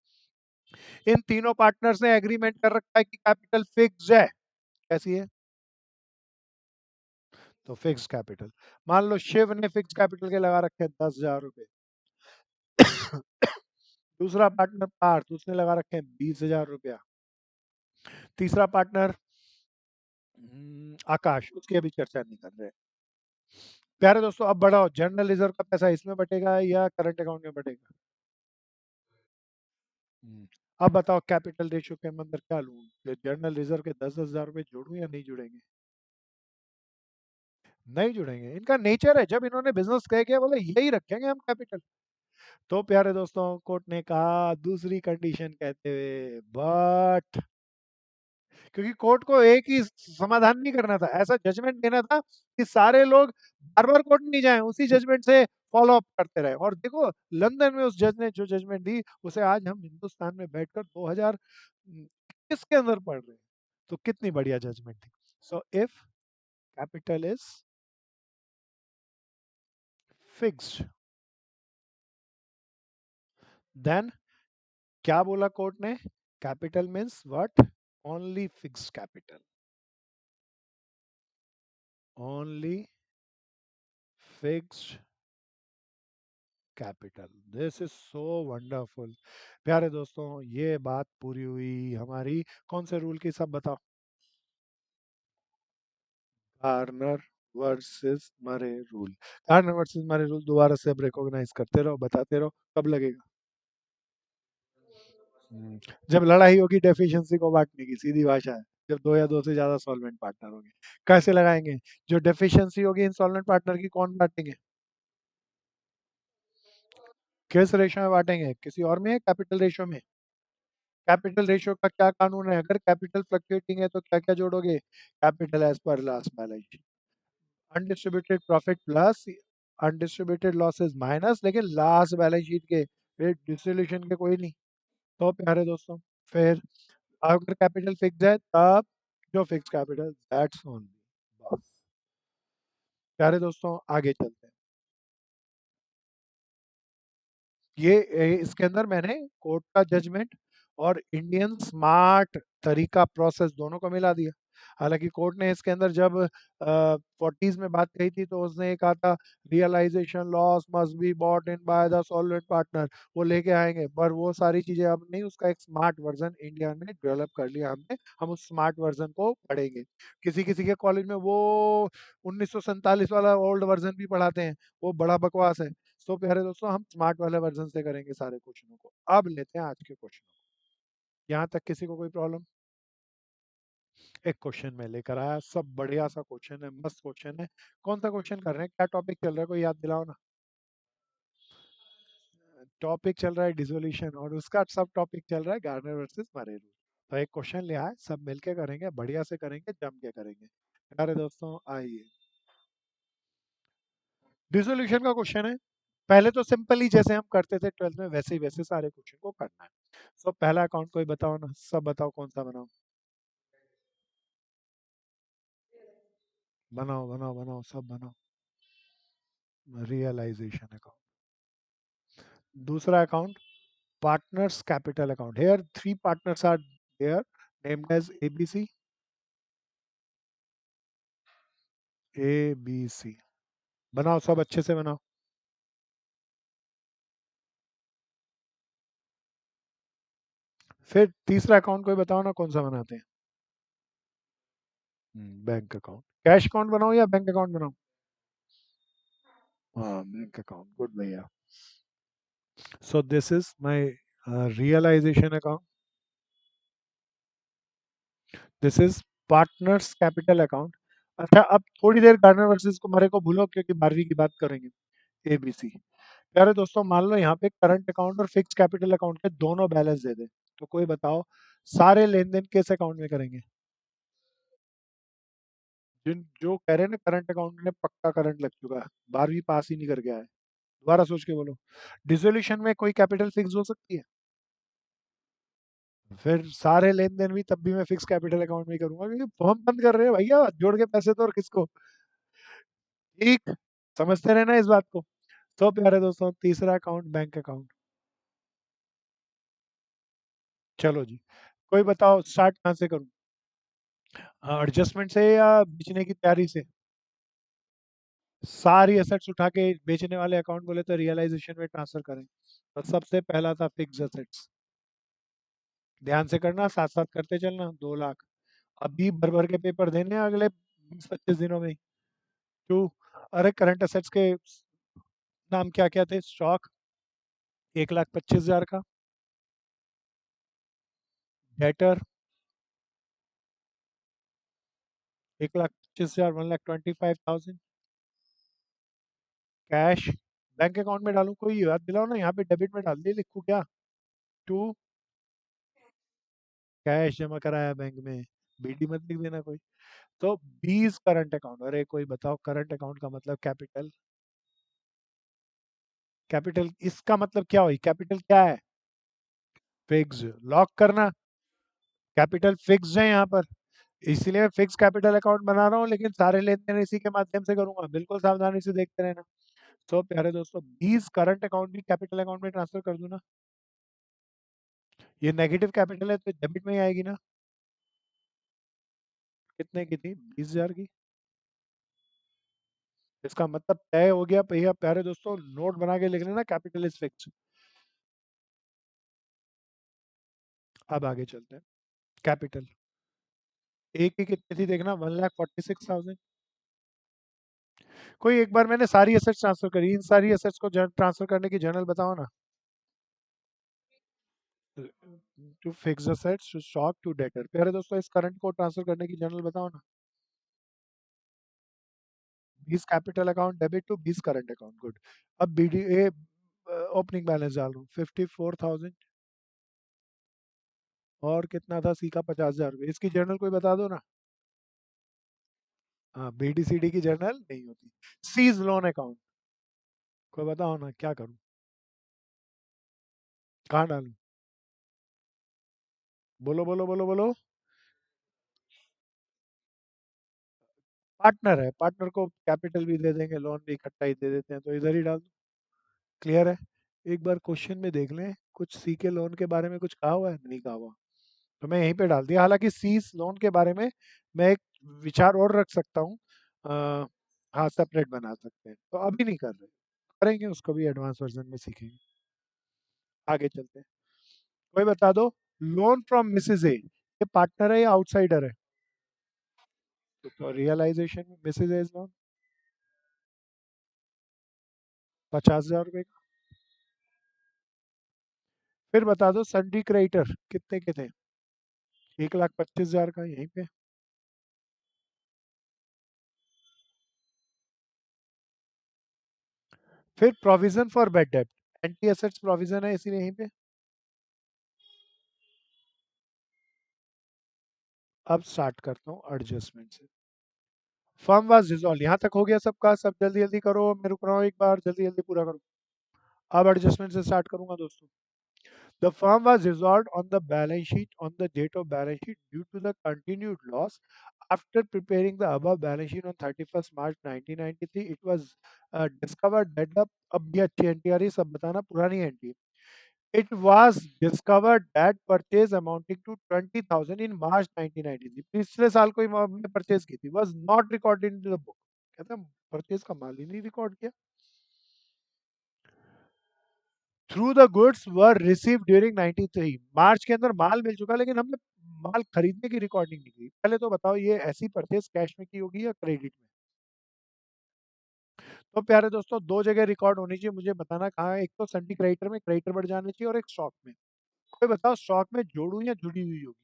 इन तीनों पार्टनर्स ने एग्रीमेंट कर रखा है कि कैपिटल फिक्स है। कैसी है? तो फिक्स कैपिटल। मान लो शिव ने फिक्स कैपिटल के लगा रखे हैं 10,000 रुपए। दूसरा पार्टनर पार्थ, उसने लगा रखे हैं 20,000 रुपया। तीसरा पार्टनर आकाश, उसकी अभी चर्चा नहीं कर रहे। प्यारे दोस्तों, अब बढ़ाओ, जनरल रिजर्व का पैसा इसमें बटेगा या करंट अकाउंट में बटेगा? हम्म, अब बताओ कैपिटल रेशियो के अंदर क्या लूं? ये जनरल रिजर्व के 10,000 रुपए जोड़ूं या नहीं जुड़ेंगे? नहीं जुड़ेंगे, इनका नेचर है, जब इन्होंने बिजनेस कह किया बोले यही रखेंगे हम कैपिटल। तो प्यारे दोस्तों, कोर्ट ने कहा दूसरी कंडीशन कहते हुए, बट क्योंकि कोर्ट को एक ही समाधान नहीं करना था, ऐसा जजमेंट देना था कि सारे लोग बार बार कोर्ट नहीं जाएं, उसी जजमेंट से फॉलो अप करते रहे। और देखो, लंदन में उस जज ने जो जजमेंट दी, उसे आज हम हिंदुस्तान में बैठकर 2021 के अंदर पढ़ रहे हैं। तो कितनी बढ़िया जजमेंट थी। So if capital is fixed, then क्या बोला कोर्ट ने? Capital means what? Only fixed capital, only fixed capital. This is so wonderful. प्यारे दोस्तों, ये बात पूरी हुई हमारी कौन से रूल की, सब बताओ? Garner versus Murray rule. Garner versus Murray rule दोबारा से अब रिकॉग्नाइज करते रहो, बताते रहो, कब लगेगा? जब लड़ाई होगी डेफिशिएंसी को बांटने की, सीधी भाषा है। जब दो या दो से ज्यादा सॉल्वेंट पार्टनर होंगे। कैसे लगाएंगे? जो डेफिशिएंसी होगी इंसॉल्वेंट पार्टनर की, कौन बांटेंगे? किस रेशो में बांटेंगे? किसी और में है? कैपिटल रेशो में? कैपिटल रेशियो का क्या कानून है? अगर कैपिटल फ्लक्चुएटिंग है तो क्या क्या जोड़ोगे? Capital as per last balance sheet, undistributed profit plus undistributed losses minus, लेकिन लास्ट बैलेंस शीट के, डिसोल्यूशन के कोई नहीं। तो प्यारे दोस्तों, फिर अगर कैपिटल फिक्स है तब जो फिक्स कैपिटल, दैट्स ओनली। बस। प्यारे दोस्तों, आगे चलते हैं। इसके अंदर मैंने कोर्ट का जजमेंट और इंडियन स्मार्ट तरीका प्रोसेस दोनों को मिला दिया। हालांकि कोर्ट ने इसके अंदर जब 40s में बात कही थी, तो उसने ये कहा था realization loss must be bought in by the solvent partner, वो लेके आएंगे। पर वो सारी चीजें अब नहीं, उसका एक स्मार्ट वर्जन इंडिया ने डेवलप कर लिया हमने, हम उस स्मार्ट वर्जन को पढ़ेंगे। किसी किसी के कॉलेज में वो 1947 वाला ओल्ड वर्जन भी पढ़ाते हैं, वो बड़ा बकवास है। तो प्यारे दोस्तों, हम स्मार्ट वाले वर्जन से करेंगे सारे क्वेश्चनों को। अब लेते हैं आज के क्वेश्चन। यहाँ तक किसी को कोई प्रॉब्लम? एक क्वेश्चन में लेकर आया, सब बढ़िया सा क्वेश्चन है, मस्त क्वेश्चन है। कौन सा क्वेश्चन कर रहे हैं? क्या टॉपिक चल रहा है? कोई याद दिलाओ ना। टॉपिक चल रहा है डिसोल्यूशन, और उसका सब टॉपिक चल रहा है गार्नर वर्सेस मरे रूल। तो एक क्वेश्चन ले आए, सब मिलके करेंगे, बढ़िया से करेंगे, जम के करेंगे। प्यारे दोस्तों, आइए। डिसोल्यूशन का क्वेश्चन है। पहले तो सिंपल ही जैसे हम करते थे 12th में, वैसे ही वैसे सारे क्वेश्चन को करना है। तो पहला अकाउंट कोई बताओ ना, सब बताओ कौन सा बनाओ। बनाओ बनाओ बनाओ, सब बनाओ। Realisation account. दूसरा account, partners capital account. Here three partners are there, named as ABC. ABC बनाओ, सब अच्छे से बनाओ। फिर तीसरा अकाउंट कोई बताओ ना, कौन सा बनाते हैं? Bank account. कैश अकाउंट बनाओ या बैंक अकाउंट बनाओ? हाँ, बैंक अकाउंट, गुड भैया। So this is my realization account, this is partners' capital account. अच्छा, अब थोड़ी देर गार्डनर वर्सेस कुमारे को भूलो, क्योंकि 12वीं की बात करेंगे। एबीसी। प्यारे दोस्तों, मान लो यहाँ पे करंट अकाउंट और फिक्स कैपिटल अकाउंट के दोनों बैलेंस दे दे, तो कोई बताओ सारे लेन देन किस अकाउंट में करेंगे? जिन जो कह रहे हैं ना करंट अकाउंट में पक्का करंट लग चुका है, 12वीं पास ही नहीं कर गया है, दोबारा सोच के बोलो। डिसोल्यूशन में कोई कैपिटल फिक्स हो सकती है? फिर सारे लेन देन भी तब भी मैं फिक्स कैपिटल अकाउंट में ही करूंगा, क्योंकि फॉर्म बंद कर रहे हैं भैया, जोड़ के पैसे तो और किसको। ठीक, समझते रहना इस बात को। तो प्यारे दोस्तों, तीसरा अकाउंट बैंक अकाउंट। चलो जी, कोई बताओ स्टार्ट कहाँ से करूँ? एडजस्टमेंट से या बेचने की तैयारी से? सारी एसेट्स उठा के बेचने वाले अकाउंट बोले तो रियलाइजेशन में ट्रांसफर करें। तो सबसे पहला था फिक्स एसेट्स। ध्यान से करना, साथ साथ करते चलना। 2 लाख अभी भर भर के पेपर देने हैं अगले 20-25 दिनों में ही। टू, अरे करंट एसेट्स के नाम क्या क्या थे? स्टॉक 1,25,000 का, डेटर 1,25,000, 1,25,500, कैश बैंक अकाउंट में डालूं? कोई याद दिलाओ ना, यहाँ पे डेबिट में डाल दिए, लिखूं क्या? टू, कैश जमा कराया बैंक में, बीडी मत लिख देना कोई। तो 20 करंट अकाउंट। अरे कोई बताओ, करंट अकाउंट का मतलब कैपिटल। कैपिटल इसका मतलब क्या हुई? कैपिटल क्या है? फिक्स। लॉक करना, कैपिटल फिक्स है यहाँ पर, इसलिए मैं फिक्स कैपिटल अकाउंट बना रहा हूँ, लेकिन सारे लेन देन इसी के माध्यम से करूंगा, बिल्कुल सावधानी से देखते रहना। तो प्यारे दोस्तों, 20 करंट अकाउंट भी कैपिटल अकाउंट में ट्रांसफर कर दूं ना? ये नेगेटिव कैपिटल है तो डेबिट में ही आएगी ना? कितने की थी? 20,000 की। इसका मतलब तय हो गया भैया। प्यारे दोस्तों, नोट बना के लिख लेना, कैपिटल इज फिक्स। अब आगे चलते हैं। कैपिटल एक की कितनी थी देखना, 1,46,000। कोई एक बार मैंने सारी एसेट्स ट्रांसफर करी, इन सारी एसेट्स को ट्रांसफर करने की जर्नल बताओ ना। To fix assets, to stock, to debtor. प्यारे दोस्तों, इस करंट को ट्रांसफर करने की जर्नल बताओ ना। 20 capital account debit to 20 current account, good. अब बीडीए ओपनिंग बैलेंस डाल रहा हूँ, 54,000। और कितना था? सी का 50,000 रुपये। इसकी जर्नल कोई बता दो ना। हाँ, बीडीसीडी की जर्नल नहीं होती। सीज लोन अकाउंट, कोई बताओ ना, क्या करूँ? कहाँ डालूं? बोलो बोलो बोलो बोलो। पार्टनर है, पार्टनर को कैपिटल भी दे देंगे, लोन भी इकट्ठा ही दे देते हैं, तो इधर ही डाल दो। क्लियर है? एक बार क्वेश्चन में देख लें, कुछ सी के लोन के बारे में कुछ कहा हुआ है? नहीं कहा हुआ। तो मैं यहीं पे डाल दिया। हालांकि सी लोन के बारे में मैं एक विचार और रख सकता हूँ। अ, हाँ, सेपरेट बना सकते हैं, तो अभी नहीं कर रहे, करेंगे उसको भी, एडवांस वर्जन में सीखेंगे। आगे चलते हैं। कोई बता दो, लोन फ्रॉम मिसेज ए, ये पार्टनर है या आउटसाइडर है? तो रियलाइजेशन में मिसेज ए लोन 50,000 रुपये का। फिर बता दो, सन्डी क्रेडिटर कितने के थे? 1,25,000 का, यहीं पे। फिर provision for bed date, anti assets provision है, इसीलिए यहीं पे। अब स्टार्ट करता हूँ एडजस्टमेंट से। फर्म वाज डिसॉल्व, यहाँ तक हो गया सबका सब? जल्दी जल्दी करो, मैं रुक रहा हूँ, एक बार जल्दी जल्दी पूरा करो। अब एडजस्टमेंट से स्टार्ट करूंगा दोस्तों। The firm was dissolved on the balance sheet on the date of balance sheet due to the continued loss. After preparing the above balance sheet on 31st March 1993, it was discovered that the, अब ये अच्छी एंट्री आ रही है, सब बताना पुरानी entry. It was discovered that purchase amounting to 20,000 in March 1993, पिछले साल कोई हमने परचेज की थी, was not recorded in the book। कहता है परचेज का माल ही नहीं रिकॉर्ड किया। Through the goods were receive during 93, मार्च के अंदर माल मिल चुका, लेकिन हमने माल खरीदने की रिकॉर्डिंग नहीं की। पहले तो बताओ, ये ऐसी परचेज कैश में की होगी या क्रेडिट में? तो प्यारे दोस्तों, दो जगह रिकॉर्ड होनी चाहिए, मुझे बताना कहाँ है। एक तो संडी क्रेडिटर में क्रेडिटर बढ़ जाना चाहिए, और एक स्टॉक में। कोई बताओ, स्टॉक में जोड़ू या जुड़ी हुई होगी?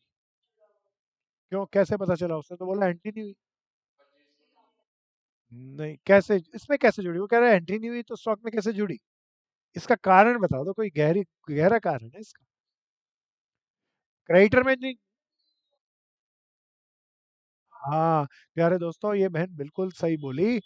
क्यों, कैसे पता चला? उसने तो बोला एंट्री नहीं हुई। नहीं, कैसे इसमें कैसे जुड़ी? वो कह रहा है एंट्री नहीं हुई, तो स्टॉक में कैसे जुड़ी? इसका कारण बता दो, कोई गहरा कारण है इसका। क्रेडिटर में नहीं। हाँ प्यारे दोस्तों, ये बहन बिल्कुल सही बोली।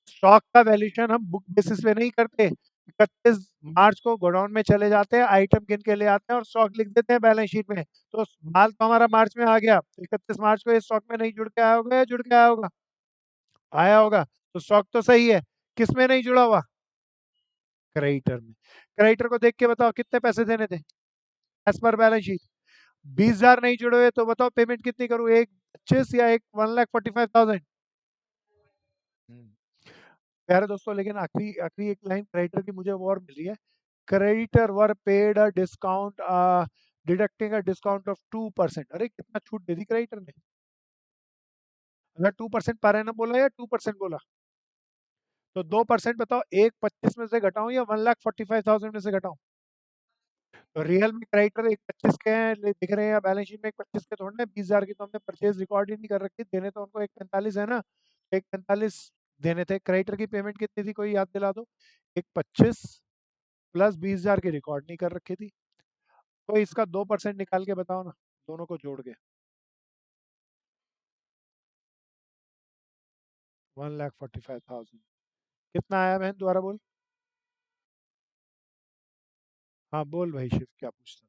स्टॉक का वैल्यूएशन हम बुक बेसिस पे नहीं करते। 31 मार्च को गोडाउन में चले जाते हैं, आइटम गिन के ले आते हैं और स्टॉक लिख देते हैं बैलेंस शीट में। तो माल तो हमारा मार्च में आ गया, 31 मार्च को ये स्टॉक में नहीं जुड़ के आया होगा या जुड़ के आया होगा? आया होगा। तो स्टॉक तो सही है, किस में नहीं जुड़ा हुआ? क्रेडिटर में। क्रेडिटर को देख के बताओ कितने पैसे देने थे एज पर बैलेंस शीट? 20,000 नहीं जुड़े हुए तो बताओ पेमेंट कितनी करूँ, एक 25 या एक 1,45,000? प्यारे दोस्तों, लेकिन आखिरी आखिरी एक लाइन क्रेडिटर की मुझे वो और मिल रही है। Creditor were paid a discount deducting a discount of 2%। अरे कितना छूट दे दी क्रेडिटर ने। अगर 2% पर एनम बोला या 2% बोला, तो 2% बताओ, एक 25 में से घटाऊं या 1,45,000 में से घटाऊं? तो रियल में क्रेडिटर एक 25 के हैं, दिख रहे हैं बैलेंस शीट में, एक 25 के थोड़े ना, 20,000 की तो हमने परचेज रिकॉर्ड ही नहीं कर रखी, देने तो उनको एक 45 है ना, एक 45 देने थे। क्रेडिटर की पेमेंट कितनी थी, कोई याद दिला दो? एक 25 प्लस 20,000 की रिकॉर्ड नहीं कर रखी थी। कोई इसका 2% निकाल के बताओ ना, दोनों को जोड़ के। 1,45,000 कितना आया बहन, दोबारा बोल। हाँ बोल भाई शिव, क्या पूछता?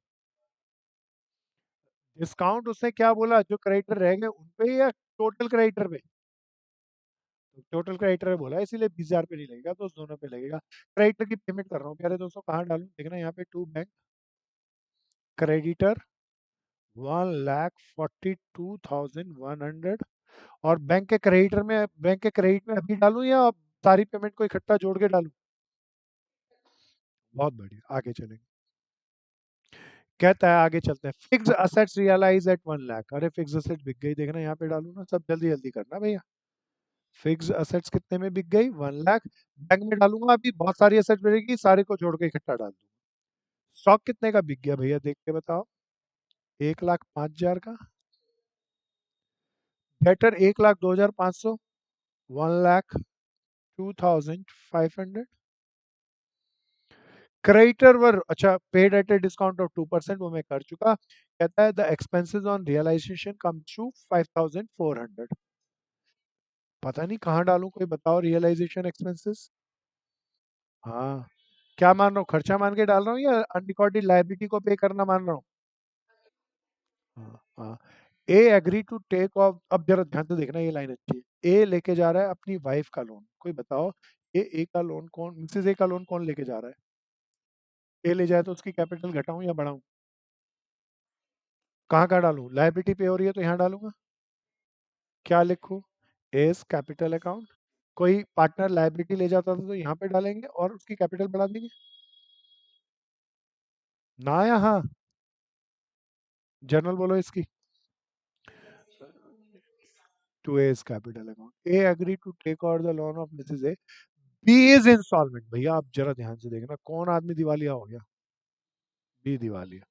डिस्काउंट उसने क्या बोला, जो क्रेडिटर रह गए उन पे या टोटल क्रेडिटर पे? तो टोटल क्रेडिटर पे बोला, इसीलिए 20,000 पे नहीं लगेगा, तो उस दोनों पे लगेगा। क्रेडिटर की पेमेंट कर रहा हूँ प्यारे दोस्तों, कहाँ डालूं, देखना यहाँ पे टू बैंक क्रेडिटर 1,42,100। और बैंक के क्रेडिटर में, बैंक के क्रेडिट में अभी डालूं या सारी पेमेंट को इकट्ठा जोड़ के डालूं? बहुत बढ़िया, आगे चलेंगे। कहता है आगे चलते हैं, fix assets realise at 1 lakh. अरे फिक्स असेट बिक गई, देखना यहाँ पे डालू ना, सब जल्दी जल्दी करना भैया। फिक्स असेट्स कितने में बिक गई, 1 लाख। बैंक में डालूंगा, अभी बहुत सारी असेट्स मिलेगी, सारे को जोड़ के इकट्ठा डाल दूंगा। स्टॉक कितने का बिक गया भैया, देख के बताओ। 1,05,000 का। डेटर 1,02,500। 1,02,500। क्रेडिटर वर, अच्छा, paid at a discount of 2%, वो मैं कर चुका। कहता है the expenses on realization come to 5,400। पता नहीं कहाँ डालूं, कोई बताओ रियलाइजेशन एक्सपेंसेस। हाँ, क्या मान रहा हूँ, खर्चा मान के डाल रहा हूँ या अनरिकॉर्डेड लायबिलिटी को पे करना मान रहा हूँ? हाँ हाँ। ए एग्री टू टेक ऑफ, अब जरा ध्यान से देखना, ये लाइन अच्छी है। ए लेके जा रहा है अपनी वाइफ का लोन, कोई बताओ ए का लोन कौन, मिसेज ए का लोन कौन लेके जा रहा है? ए ले जाए तो उसकी कैपिटल घटाऊं या बढ़ाऊं? कहाँ कहाँ डालूं, लायबिलिटी पे हो रही है तो यहाँ डालूंगा। क्या लिखूं, एस कैपिटल अकाउंट। कोई पार्टनर लायबिलिटी ले जाता था तो यहाँ पे डालेंगे और उसकी कैपिटल बढ़ा देंगे। ना यहाँ, जनरल बोलो इसकी। To A's capital account, A agree to take over the loan of Mrs A. B is instalment. भैया आप जरा ध्यान से देखना, कौन आदमी दिवालिया हो गया? बी दिवालिया।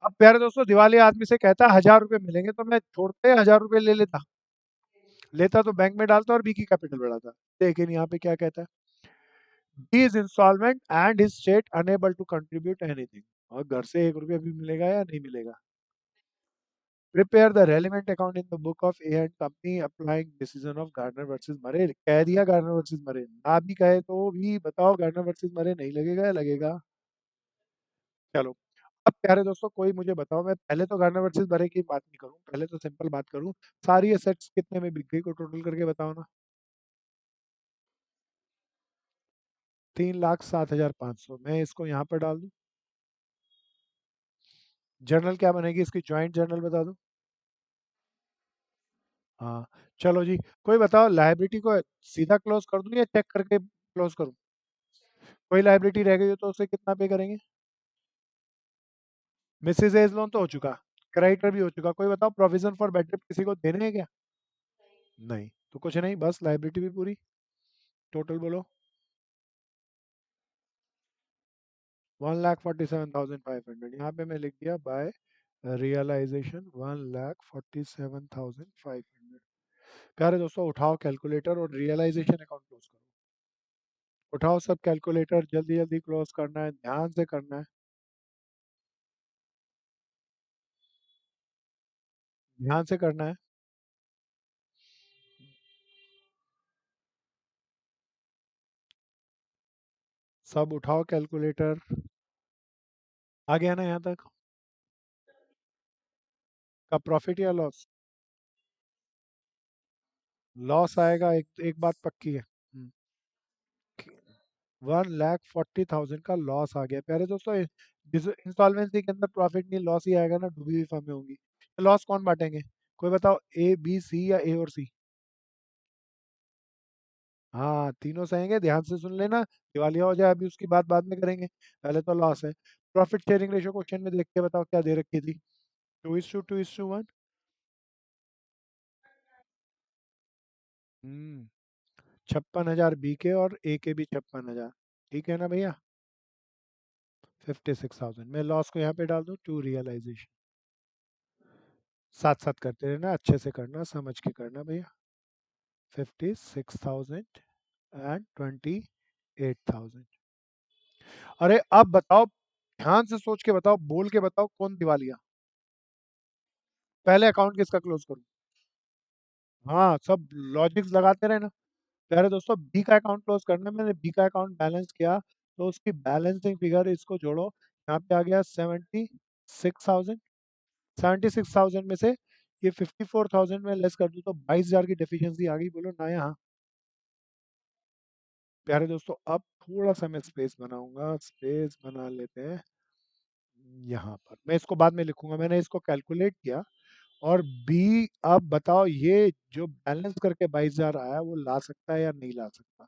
अब प्यारे दोस्तों, दिवालिया आदमी से कहता है 1,000 रुपए मिलेंगे, तो मैं छोड़ते 1,000 रुपए ले लेता, लेता तो बैंक में डालता और बी की कैपिटल बढ़ाता। लेकिन यहाँ पे क्या कहता है, B is instalment and his state unable to contribute anything. और घर से 1 रुपया भी मिलेगा या नहीं मिलेगा? Prepare the relevant account in the book of A and company applying decision of Gardner versus Murray. कह दिया गार्डनर वर्सेस मरे, ना भी कहे तो भी बताओ गार्डनर वर्सेस मरे नहीं लगेगा या लगेगा? चलो। अब प्यारे दोस्तों, कोई मुझे बताओ, मैं पहले तो गार्डनर वर्सेस मरे की बात नहीं करूं, पहले तो सिंपल बात करूं, सारी एसेट्स कितने में बिक गई को टोटल करके बताओ ना। 3,07,500, मैं इसको यहाँ पर डाल दूं। जर्नल क्या बनेगी इसकी, ज्वाइंट जर्नल बता दो। हाँ। चलो जी, कोई बताओ लायबिलिटी को सीधा क्लोज कर दूं या चेक करके क्लोज करूं? कोई लायबिलिटी रह गई हो तो उसे कितना पे करेंगे? मिसेज एज लोन तो हो चुका, क्रेडिटर भी हो चुका, कोई बताओ प्रोविजन फॉर बैड डेट किसी को देने हैं क्या? नहीं, तो कुछ नहीं, बस लायबिलिटी भी पूरी। टोटल बोलो। 1,47,500, यहाँ पे मैं लिख दिया बाय रियलाइजेशन 1,47,500। प्यारे दोस्तों, उठाओ कैलकुलेटर और रियलाइजेशन अकाउंट क्लोज करो। उठाओ सब कैलकुलेटर, जल्दी जल्दी क्लोज करना है, ध्यान से करना है, ध्यान से करना है। सब उठाओ कैलकुलेटर। आ गया ना यहाँ तक? का प्रॉफिट या लॉस? लॉस आएगा, एक एक बात पक्की है। 1,40,000 का लॉस आ गया प्यारे दोस्तों। इंस्टॉलमेंसी के अंदर प्रॉफिट नहीं, लॉस ही आएगा ना, डूबी हुई फर्में होंगी। तो लॉस कौन बांटेंगे? कोई बताओ, ए बी सी या ए और सी? हाँ, तीनों सहेंगे, ध्यान से सुन लेना। दिवालिया हो जाए अभी, उसकी बात बाद में करेंगे, पहले तो लॉस है। प्रॉफिट शेयरिंग रेशियो क्वेश्चन में देख के बताओ क्या दे रखी थी? 2:2:1। 56,000 बी के और ए के भी 56,000। ठीक है ना भैया? 56,000 मैं लॉस को यहाँ पे डाल दूँ, टू रियलाइजेशन। साथ साथ करते रहना, अच्छे से करना, समझ के करना भैया। 56,000 एंड 28,000। अरे अब बताओ, ध्यान से सोच के बताओ, बोल के बताओ, कौन दिवालिया? पहले अकाउंट किसका क्लोज करूं? हाँ, सब लॉजिक्स लगाते रहे ना। प्यारे दोस्तों, बी का अकाउंट क्लोज करना है। मैंने बी का अकाउंट बैलेंस किया, तो उसकी बैलेंसिंग फिगर इसको जोड़ो, यहाँ पे आ गया 76,000। 76,000 में से ये 54,000 में लेस कर दूं तो 22,000 की डेफिशिएंसी आ गई, बोलो ना यहाँ? प्यारे दोस्तों, अब थोड़ा सा मैं स्पेस बनाऊंगा, स्पेस बना लेते हैं यहाँ पर। मैं इसको बाद में लिखूंगा, मैंने इसको कैलकुलेट किया। और बी, अब बताओ ये जो बैलेंस करके 22,000 आया, वो ला सकता है या नहीं ला सकता?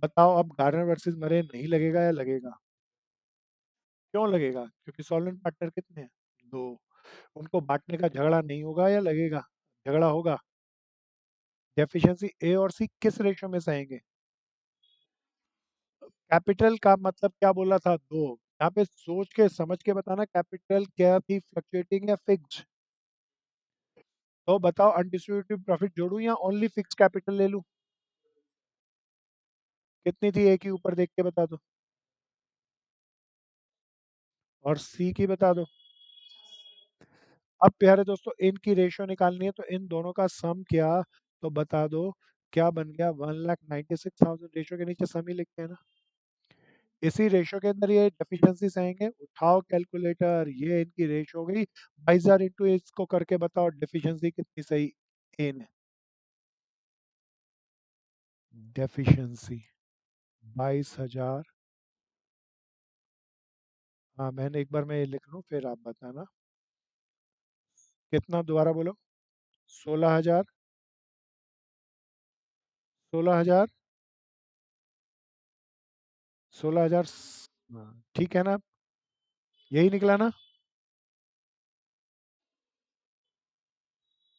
बताओ, अब गार्डनर वर्सेस मरे नहीं लगेगा या लगेगा? क्यों लगेगा? क्योंकि सॉल्वेंट पार्टनर कितने हैं? दो। उनको बांटने का झगड़ा नहीं होगा या लगेगा? झगड़ा होगा। डेफिशिएंसी ए और सी किस रेशो में सहेंगे? कैपिटल का मतलब क्या बोला था? दो। यहाँ पे सोच के समझ के बताना, कैपिटल क्या थी, फ्लक्चुएटिंग या फिक्स्ड? तो बताओ, अनडिस्ट्रीब्यूटेड प्रॉफिट जोड़ूं या ओनली फिक्स कैपिटल ले लूं? कितनी थी ए की, ऊपर देख के बता दो। और सी की बता दो। अब प्यारे दोस्तों, इनकी रेशियो निकालनी है, तो इन दोनों का सम क्या? तो बता दो, क्या बन गया? 1,96,000। रेशियो के नीचे सम ही लिखते हैं ना। इसी रेशियो के अंदर ये डेफिशिएंसी आएंगे, उठाओ कैलकुलेटर, ये इनकी रेशियो हो गई। 22,000 इंटू इसको करके बताओ डेफिशिएंसी कितनी सही? इन डेफिशिएंसी 22,000। हाँ, मैंने एक बार मैं ये लिख लूँ, फिर आप बताना कितना, दोबारा बोलो। 16,000। 16,000। 16,000। हाँ, ठीक है ना? यही निकला ना?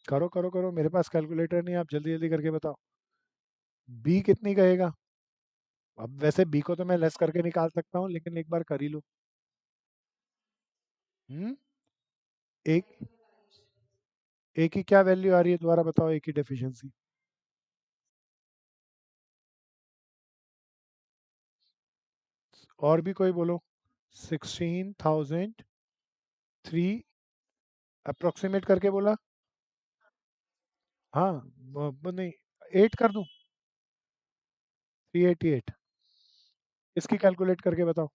करो करो करो, मेरे पास कैलकुलेटर नहीं है, आप जल्दी जल्दी करके बताओ। बी कितनी कहेगा? अब वैसे बी को तो मैं लेस करके निकाल सकता हूँ, लेकिन एक बार कर ही लो। हम्म एक ए की क्या वैल्यू आ रही है, दोबारा बताओ, ए की डेफिशिएंसी। और भी कोई बोलो। 16,003। अप्रोक्सीमेट करके बोला। हाँ, नहीं, 8 कर दूं? 388। इसकी कैलकुलेट करके बताओ।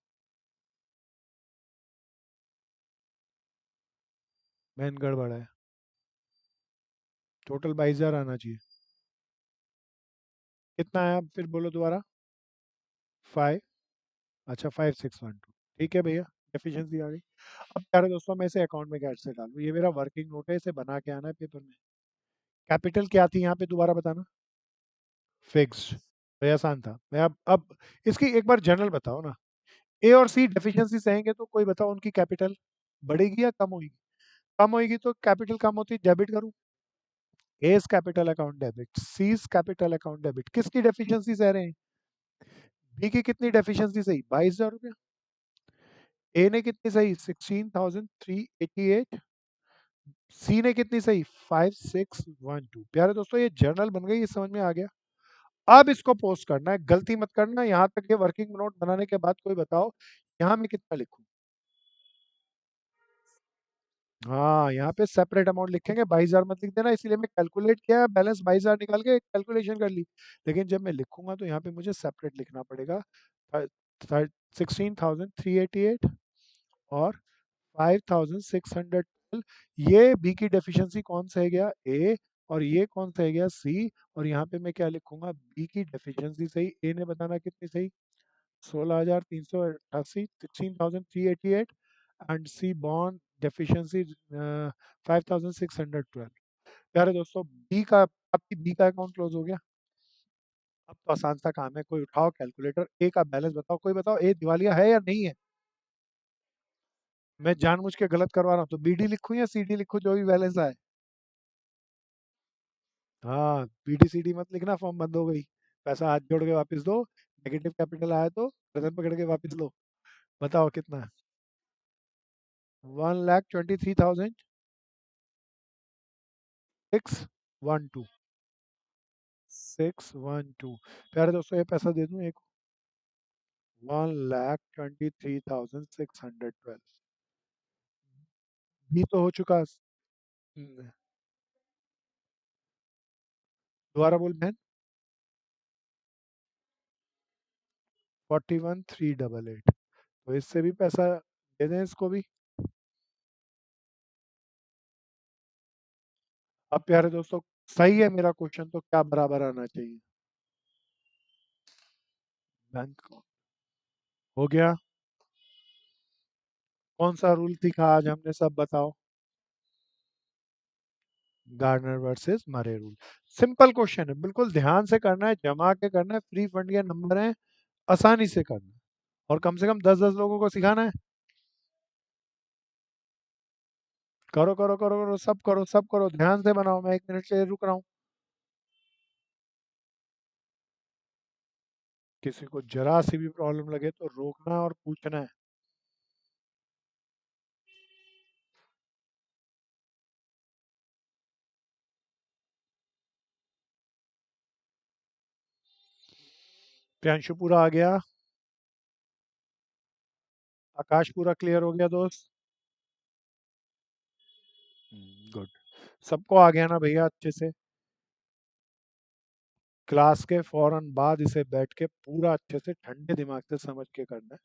मैन गड़बड़ है। टोटल 22,000 आना चाहिए। कितना है अब फिर बोलो दोबारा? 5। अच्छा, 5,612। ठीक है भैया, एफिशिएंसी आ गई। अब प्यारे दोस्तों, मैं इसे अकाउंट में कैसे डालूं? ये मेरा वर्किंग नोट है, इसे बना के आना है पेपर में। कैपिटल क्या थी यहाँ पे, दोबारा बताना। फिक्स्ड। तो ये आसान था। मैं अब इसकी एक बार जनरल बताओ ना। ए और सी डेफिशिएंसी सहेंगे, तो कोई बताओ उनकी कैपिटल बढ़ेगी या कम होगी? कम होगी तो कैपिटल कम होती, डेबिट करूं? S capital account debit, seize capital account debit. किसकी डेफिशिएंसी सह रहे हैं? बी की कितनी डेफिशिएंसी सही? 22,000 रुपया। ए ने कितनी सही? 16,388। सी ने कितनी सही? 5,612। प्यारे दोस्तों, ये जर्नल बन गई, ये समझ में आ गया। अब इसको पोस्ट करना है, गलती मत करना। यहाँ तक ये वर्किंग नोट बनाने के बाद कोई बताओ, यहाँ मैं कितना लिखूं? हाँ, यहाँ पे सेपरेट अमाउंट लिखेंगे, 22,000 मत लिख देना, इसलिए मैं कैलकुलेट किया, बैलेंस 22,000 निकाल के कैलकुलेशन कर ली। लेकिन जब मैं लिखूंगा तो यहाँ पे मुझे सेपरेट लिखना पड़ेगा। 16,388 और 5,612। ये बी की डेफिशिएंसी कौन सा है गया? ए। और ये कौन सा है गया सी, और यहाँ पे मैं क्या लिखूंगा, बी की डेफिशिएंसी सही, ए ने बताना कितनी सही, 16,388, 16,388, एंड सी बॉन्ड डेफिशिएंसी 5,612। प्यारे दोस्तों, बी का, आपकी बी का अकाउंट क्लोज हो गया। अब तो आसान सा काम है, कोई उठाओ कैलकुलेटर, ए का बैलेंस बताओ, कोई बताओ ए दिवालिया है या नहीं है। मैं जानबूझ के गलत करवा रहा हूँ, तो बी डी लिखूं या सी डी लिखूं, जो भी बैलेंस आए। हाँ, बी डी सी डी मत लिखना, फॉर्म बंद हो गई। पैसा हाथ जोड़ के वापस दो, नेगेटिव कैपिटल आया तो गर्दन पकड़ के वापस लो। बताओ कितना है। 1,23,612। 612। प्यारे दोस्तों, ये पैसा दे दूं एक, 1,23,612। भी तो हो चुका। दोबारा बोल बहन। 41,388। तो इससे भी पैसा दे दें इसको भी। अब प्यारे दोस्तों, सही है मेरा क्वेश्चन, तो क्या बराबर आना चाहिए। बैंक हो गया। कौन सा रूल सीखा आज हमने, सब बताओ। Gardner versus Murray rule. Simple question है, बिल्कुल ध्यान से करना है, जमा के करना है, फ्री फंड के नंबर है, आसानी से करना है, और कम से कम 10-10 लोगों को सिखाना है। करो करो करो करो, सब करो सब करो, ध्यान से बनाओ, मैं 1 मिनट से रुक रहा हूँ। किसी को जरा सी भी प्रॉब्लम लगे तो रोकना और पूछना है। प्रियांशु पूरा आ गया। आकाश पूरा क्लियर हो गया दोस्त। गुड। सबको आ गया ना भैया अच्छे से। क्लास के फौरन बाद इसे बैठ के पूरा अच्छे से ठंडे दिमाग से समझ के करना है।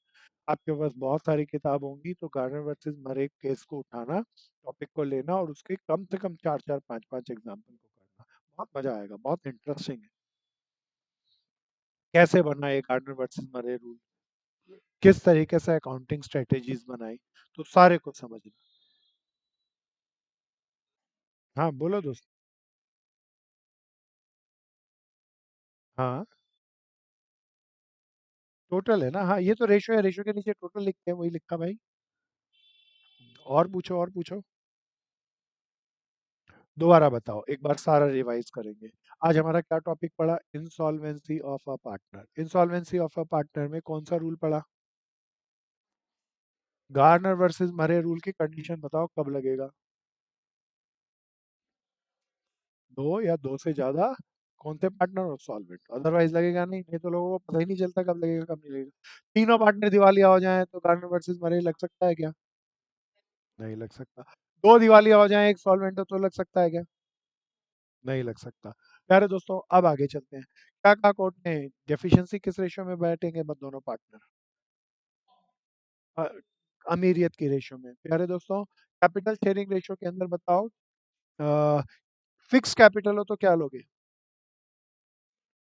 आपके पास बहुत सारी किताब होंगी, तो गार्डनर वर्सेस मरे केस को उठाना, टॉपिक को लेना, और उसके कम से कम 4-4, 5-5 एग्जाम्पल को करना। बहुत मजा आएगा, बहुत इंटरेस्टिंग है। कैसे बना ये गार्डनर वर्सेस मरे रूल, किस तरीके से अकाउंटिंग स्ट्रेटेजीज बनाई, तो सारे को समझना। हाँ बोलो दोस्त। हाँ, टोटल है ना, हाँ ये तो रेशो है, रेशो के नीचे टोटल लिखते हैं, वही लिखा भाई। और पूछो और पूछो। दोबारा बताओ, एक बार सारा रिवाइज करेंगे। आज हमारा क्या टॉपिक पड़ा, insolvency of a partner. Insolvency of a partner में कौन सा रूल पड़ा, गार्नर वर्सेस मरे रूल की कंडीशन बताओ कब लगेगा। दो या दो से ज्यादा कौन से पार्टनर और सॉल्वेंट, अदरवाइज लगेगा नहीं, नहीं तो लोगों को पता ही नहीं चलता कब लगेगा कब नहीं लगेगा। तीनों पार्टनर दिवालिया हो जाएं तो गार्नर वर्सेस मरे लग सकता है क्या, नहीं लग सकता। दो दिवालिया हो जाएं एक सॉल्वेंट हो तो लग सकता है क्या, नहीं लग सकता। प्यारे दोस्तों, अब आगे चलते हैं। क्या कहा कोर्ट ने, डेफिशिएंसी किस रेशियो में बैठेंगे दोनों पार्टनर, अमीरियत की रेशियो में। प्यारे दोस्तों, कैपिटल शेयरिंग रेशियो के अंदर बताओ, फिक्स कैपिटल हो तो क्या लोगे,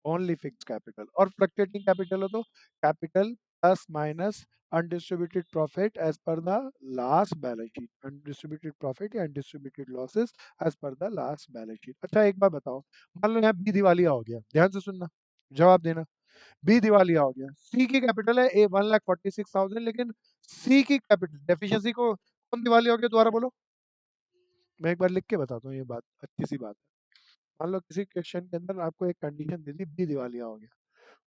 ओनली फिक्स कैपिटल, और फ्लक्चुएटिंग कैपिटल हो तो capital plus minus undistributed profit as per the last balance sheet, undistributed profit या undistributed losses as per the last balance sheet. अच्छा एक बार बताओ, मान लो यहाँ बी दिवालिया हो गया, ध्यान से सुनना, जवाब देना। बी दिवालिया हो गया, सी की कैपिटल है ए 1,46,000, लेकिन सी की कैपिटल डेफिशिएंसी को, कौन दिवालिया हो गया दोबारा बोलो। मैं एक बार लिख के बताता हूँ, ये बात अच्छी सी बात है। मान लो किसी क्वेश्चन के अंदर आपको एक कंडीशन दे दी, बी दिवालिया हो गया,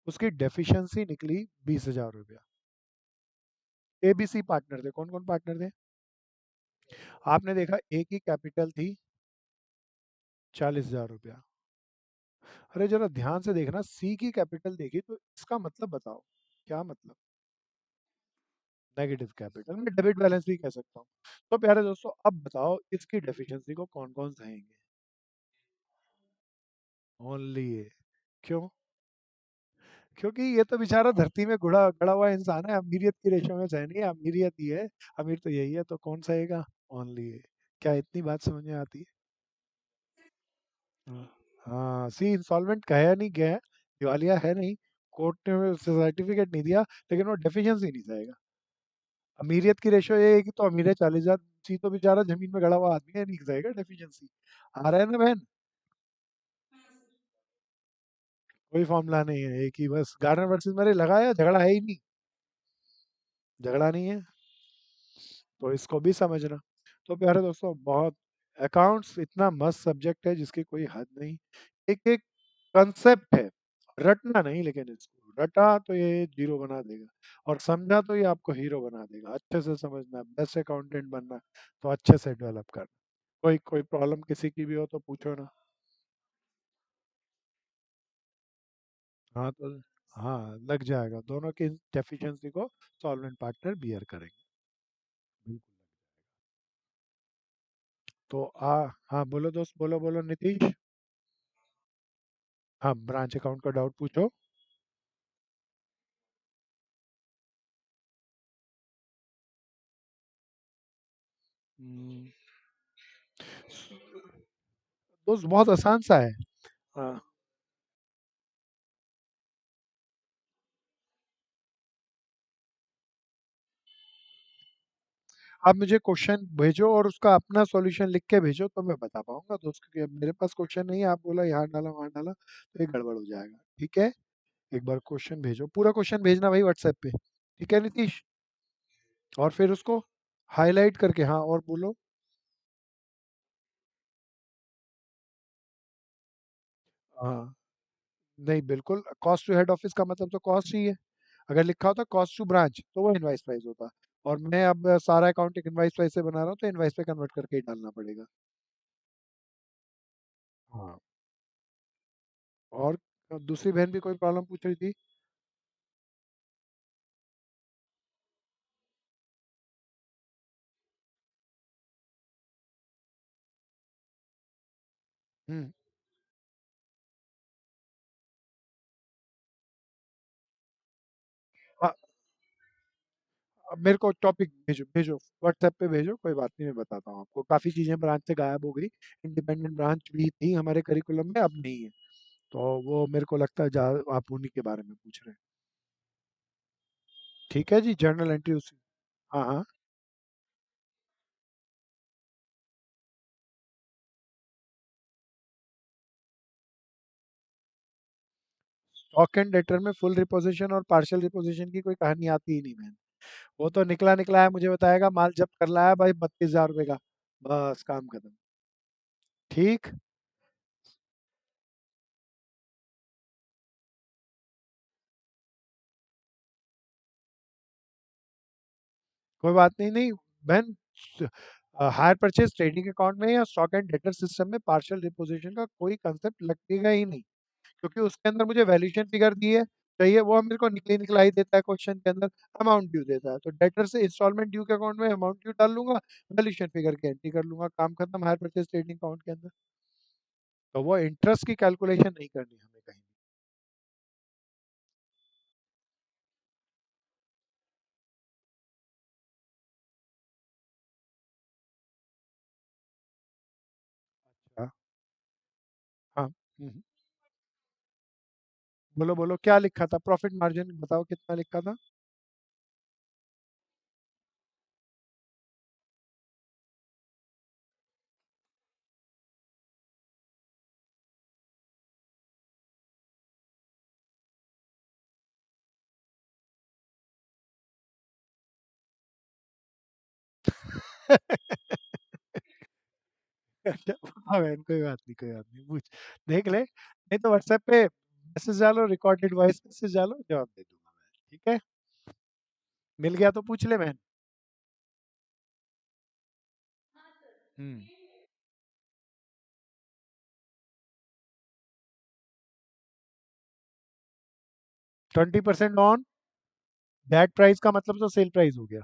उसकी डेफिशिएंसी निकली 20,000 रुपया। ए बी सी पार्टनर थे, कौन कौन पार्टनर थे, आपने देखा ए की कैपिटल थी 40,000 रुपया। अरे जरा ध्यान से देखना, सी की कैपिटल देखी तो इसका मतलब बताओ, क्या मतलब, नेगेटिव कैपिटल, मैं डेबिट बैलेंस भी कह सकता हूँ। तो प्यारे दोस्तों, अब बताओ इसकी डेफिशिएंसी को कौन कौन सहेंगे, ओनली ए। क्यों, क्योंकि ये तो बेचारा धरती में गुड़ा गड़ा हुआ इंसान है, अमीरियत की रेशो में सह नहीं है, अमीरियत ही है, अमीर तो यही है, तो कौन सहेगा, ओनली ए। क्या इतनी बात समझ में आती है। हाँ हाँ, सी इंसॉल्वेंट कहा नहीं गया है, दिवालिया है नहीं, कोर्ट ने सर्टिफिकेट नहीं दिया, लेकिन वो डेफिशिएंसी नहीं जाएगा। अमीरियत की रेशो ये है कि तो अमीर है 40,000, सी तो बेचारा जमीन में गड़ा हुआ आदमी है, नहीं जाएगा डेफिशिएंसी। आ रहा है ना बहन? कोई फॉर्मूला नहीं है, एक ही बस गार्डनर वर्सेस मेरे लगाया, झगड़ा है ही नहीं, झगड़ा नहीं है, तो इसको भी समझना। तो प्यारे दोस्तों, बहुत अकाउंट्स इतना मस्त सब्जेक्ट है जिसकी कोई हद नहीं। एक एक कंसेप्ट है, रटना नहीं, लेकिन इसको रटा तो ये जीरो बना देगा, और समझा तो ये आपको हीरो बना देगा। अच्छे से समझना, बेस्ट अकाउंटेंट बनना, तो अच्छे से डेवलप करना। कोई कोई प्रॉब्लम किसी की भी हो तो पूछो ना। हाँ तो हाँ, लग जाएगा, दोनों की डेफिशिएंसी को सॉल्वेंट पार्टनर बियर करेंगे, बिल्कुल। तो हाँ बोलो दोस्त, बोलो बोलो नीतीश। हाँ, ब्रांच अकाउंट का डाउट पूछो। हम्म, दोस्त बहुत आसान सा है। हाँ, आप मुझे क्वेश्चन भेजो और उसका अपना सॉल्यूशन लिख के भेजो, तो मैं बता पाऊंगा दोस्त, क्योंकि अब मेरे पास क्वेश्चन नहीं है, आप बोला यहाँ डाला वहाँ डाला तो ये गड़बड़ हो जाएगा। ठीक है, एक बार क्वेश्चन भेजो, पूरा क्वेश्चन भेजना भाई व्हाट्सएप पे। ठीक है नीतीश, और फिर उसको हाईलाइट करके, हाँ और बोलो। हाँ, नहीं बिल्कुल, कॉस्ट टू हेड ऑफिस का मतलब तो कॉस्ट ही है। अगर लिखा होता कॉस्ट टू ब्रांच तो वो इनवाइस प्राइस होता, और मैं अब सारा अकाउंट एक इनवाइस प्राइस से बना रहा हूँ, तो इनवाइस पे कन्वर्ट करके ही डालना पड़ेगा। हाँ, और दूसरी बहन भी कोई प्रॉब्लम पूछ रही थी। हम्म। हाँ, अब मेरे को टॉपिक भेजो भेजो, व्हाट्सएप पे भेजो, कोई बात नहीं, मैं बताता हूँ आपको। काफ़ी चीज़ें ब्रांच से गायब हो गई, इंडिपेंडेंट ब्रांच भी थी हमारे करिकुलम में, अब नहीं है। तो वो मेरे को लगता है आप उन्हीं के बारे में पूछ रहे हैं। ठीक है जी, जर्नल एंट्री उसी। हाँ हाँ, स्टॉक एंड डेटर में फुल रिपोजिशन और पार्शियल रिपोजिशन की कोई कहानी आती ही नहीं मैम। वो तो निकला निकला है, मुझे बताएगा माल जब्त कर लाया भाई 32,000 रुपये का, बस काम खत्म। ठीक, कोई बात नहीं, नहीं बहन, हायर परचेज ट्रेडिंग अकाउंट में या स्टॉक एंड डेटर सिस्टम में पार्शियल रिपोजिशन का कोई कंसेप्ट लगेगा ही नहीं, क्योंकि उसके अंदर मुझे वैल्यूएशन फिगर दी है, चाहिए वो मेरे को निकली निकला ही देता है, क्वेश्चन के अंदर अमाउंट ड्यू देता है, तो डेटर से इंस्टॉलमेंट ड्यू के अकाउंट में अमाउंट ड्यू डाल लूंगा, वैल्यूएशन फिगर की एंट्री कर लूंगा, काम खत्म हायर परचेज ट्रेडिंग अकाउंट के अंदर। तो वो इंटरेस्ट की कैलकुलेशन नहीं करनी हमें कहीं। अच्छा, हाँ, बोलो बोलो क्या लिखा था, प्रॉफिट मार्जिन बताओ कितना लिखा था। अच्छा, हाँ बहन, कोई बात नहीं, कोई बात नहीं, पूछ, देख ले, नहीं तो व्हाट्सएप पे मैसेज डालो, रिकॉर्डेड वॉइस मैसेज डालो, जवाब दे दूंगा मैं। ठीक है, मिल गया तो पूछ ले बहन। 20% ऑन दैट प्राइस का मतलब तो सेल प्राइस हो गया।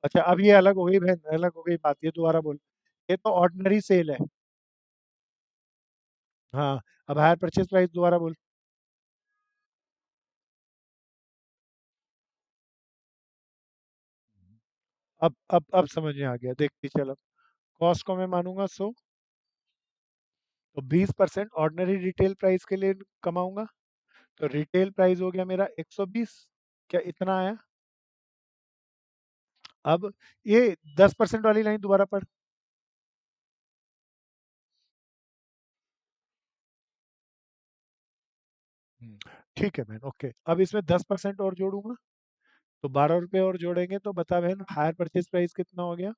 अच्छा, अब ये अलग हो गई बहन, अलग हो गई बात, ये दोबारा बोल। ये तो ऑर्डिनरी सेल है। हाँ, अब हायर परचेज प्राइस दोबारा बोल। अब समझ में आ गया, देखती चलो। कॉस्ट को मैं मानूंगा 100, तो 20% ऑर्डिनरी रिटेल प्राइस के लिए कमाऊंगा। तो रिटेल प्राइस हो गया मेरा 120, क्या इतना आया? अब ये 10% वाली लाइन दोबारा पढ़। ठीक है बहन, ओके। अब इसमें 10% और जोड़ूंगा, तो 12 रुपये और जोड़ेंगे, तो बता बहन हायर परचेज प्राइस कितना हो गया?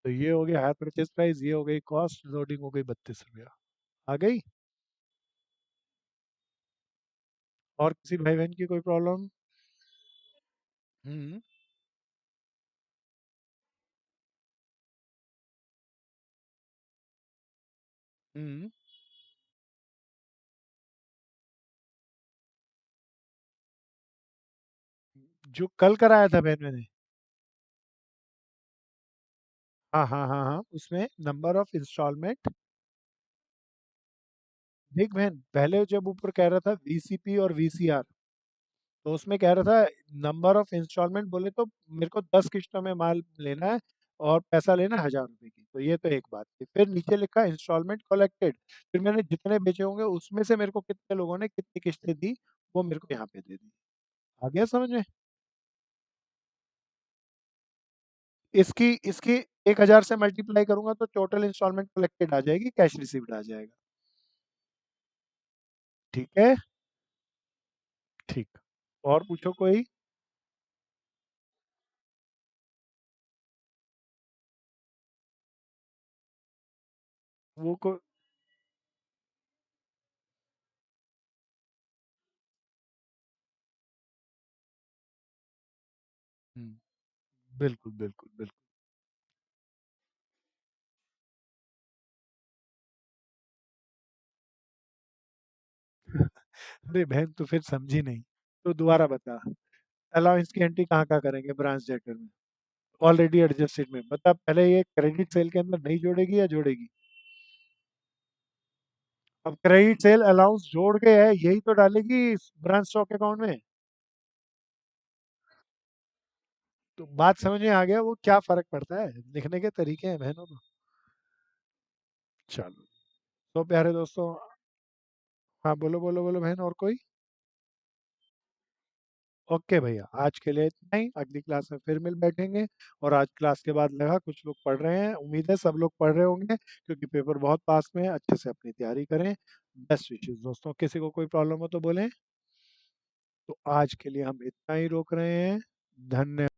तो ये हो गया हायर परचेज प्राइस, ये हो गई कॉस्ट, लोडिंग हो गई 32 रुपया। आ गई? और किसी भाई बहन की कोई प्रॉब्लम? हम्म। हम्म। जो कल कराया था बहन मैंने। हाँ हाँ हाँ हाँ, उसमें नंबर ऑफ इंस्टॉलमेंट। देख बहन, पहले जब ऊपर कह रहा था वीसीपी और वीसीआर, तो उसमें कह रहा था नंबर ऑफ इंस्टॉलमेंट, बोले तो मेरे को 10 किस्तों में माल लेना है और पैसा लेना है 1,000 रुपए की, तो ये तो एक बात थी। फिर नीचे लिखा इंस्टॉलमेंट कलेक्टेड, फिर मैंने जितने बेचे होंगे उसमें से मेरे को कितने लोगों ने कितनी किस्तें दी, वो मेरे को यहाँ पे दे दी। आ गया समझ में? इसकी इसकी 1,000 से मल्टीप्लाई करूंगा तो टोटल इंस्टॉलमेंट कलेक्टेड आ जाएगी, कैश रिसीव्ड आ जाएगा। ठीक है। ठीक। और पूछो कोई। वो को हम्म, बिल्कुल बिल्कुल बिल्कुल। अरे बहन, तो फिर समझी नहीं, तो दोबारा बता। अलाउंस की एंट्री कहाँ कहाँ करेंगे ब्रांच डेटर में? ऑलरेडी एडजस्टेड में, बता पहले, ये क्रेडिट सेल के अंदर नहीं जोड़ेगी या जोड़ेगी? अब क्रेडिट सेल अलाउंस जोड़ के है, यही तो डालेगी ब्रांच स्टॉक अकाउंट में। तो बात समझ में आ गया, वो क्या फर्क पड़ता है, लिखने के तरीके हैं बहनों तो। चलो, तो प्यारे दोस्तों। हाँ बोलो बोलो बोलो बहन, और कोई? ओके भैया, आज के लिए इतना ही, अगली क्लास में फिर मिल बैठेंगे। और आज क्लास के बाद लगा कुछ लोग पढ़ रहे हैं, उम्मीद है सब लोग पढ़ रहे होंगे, क्योंकि पेपर बहुत पास में है, अच्छे से अपनी तैयारी करें। बेस्ट विशेष दोस्तों, किसी को कोई प्रॉब्लम हो तो बोलें। तो आज के लिए हम इतना ही रोक रहे हैं। धन्यवाद।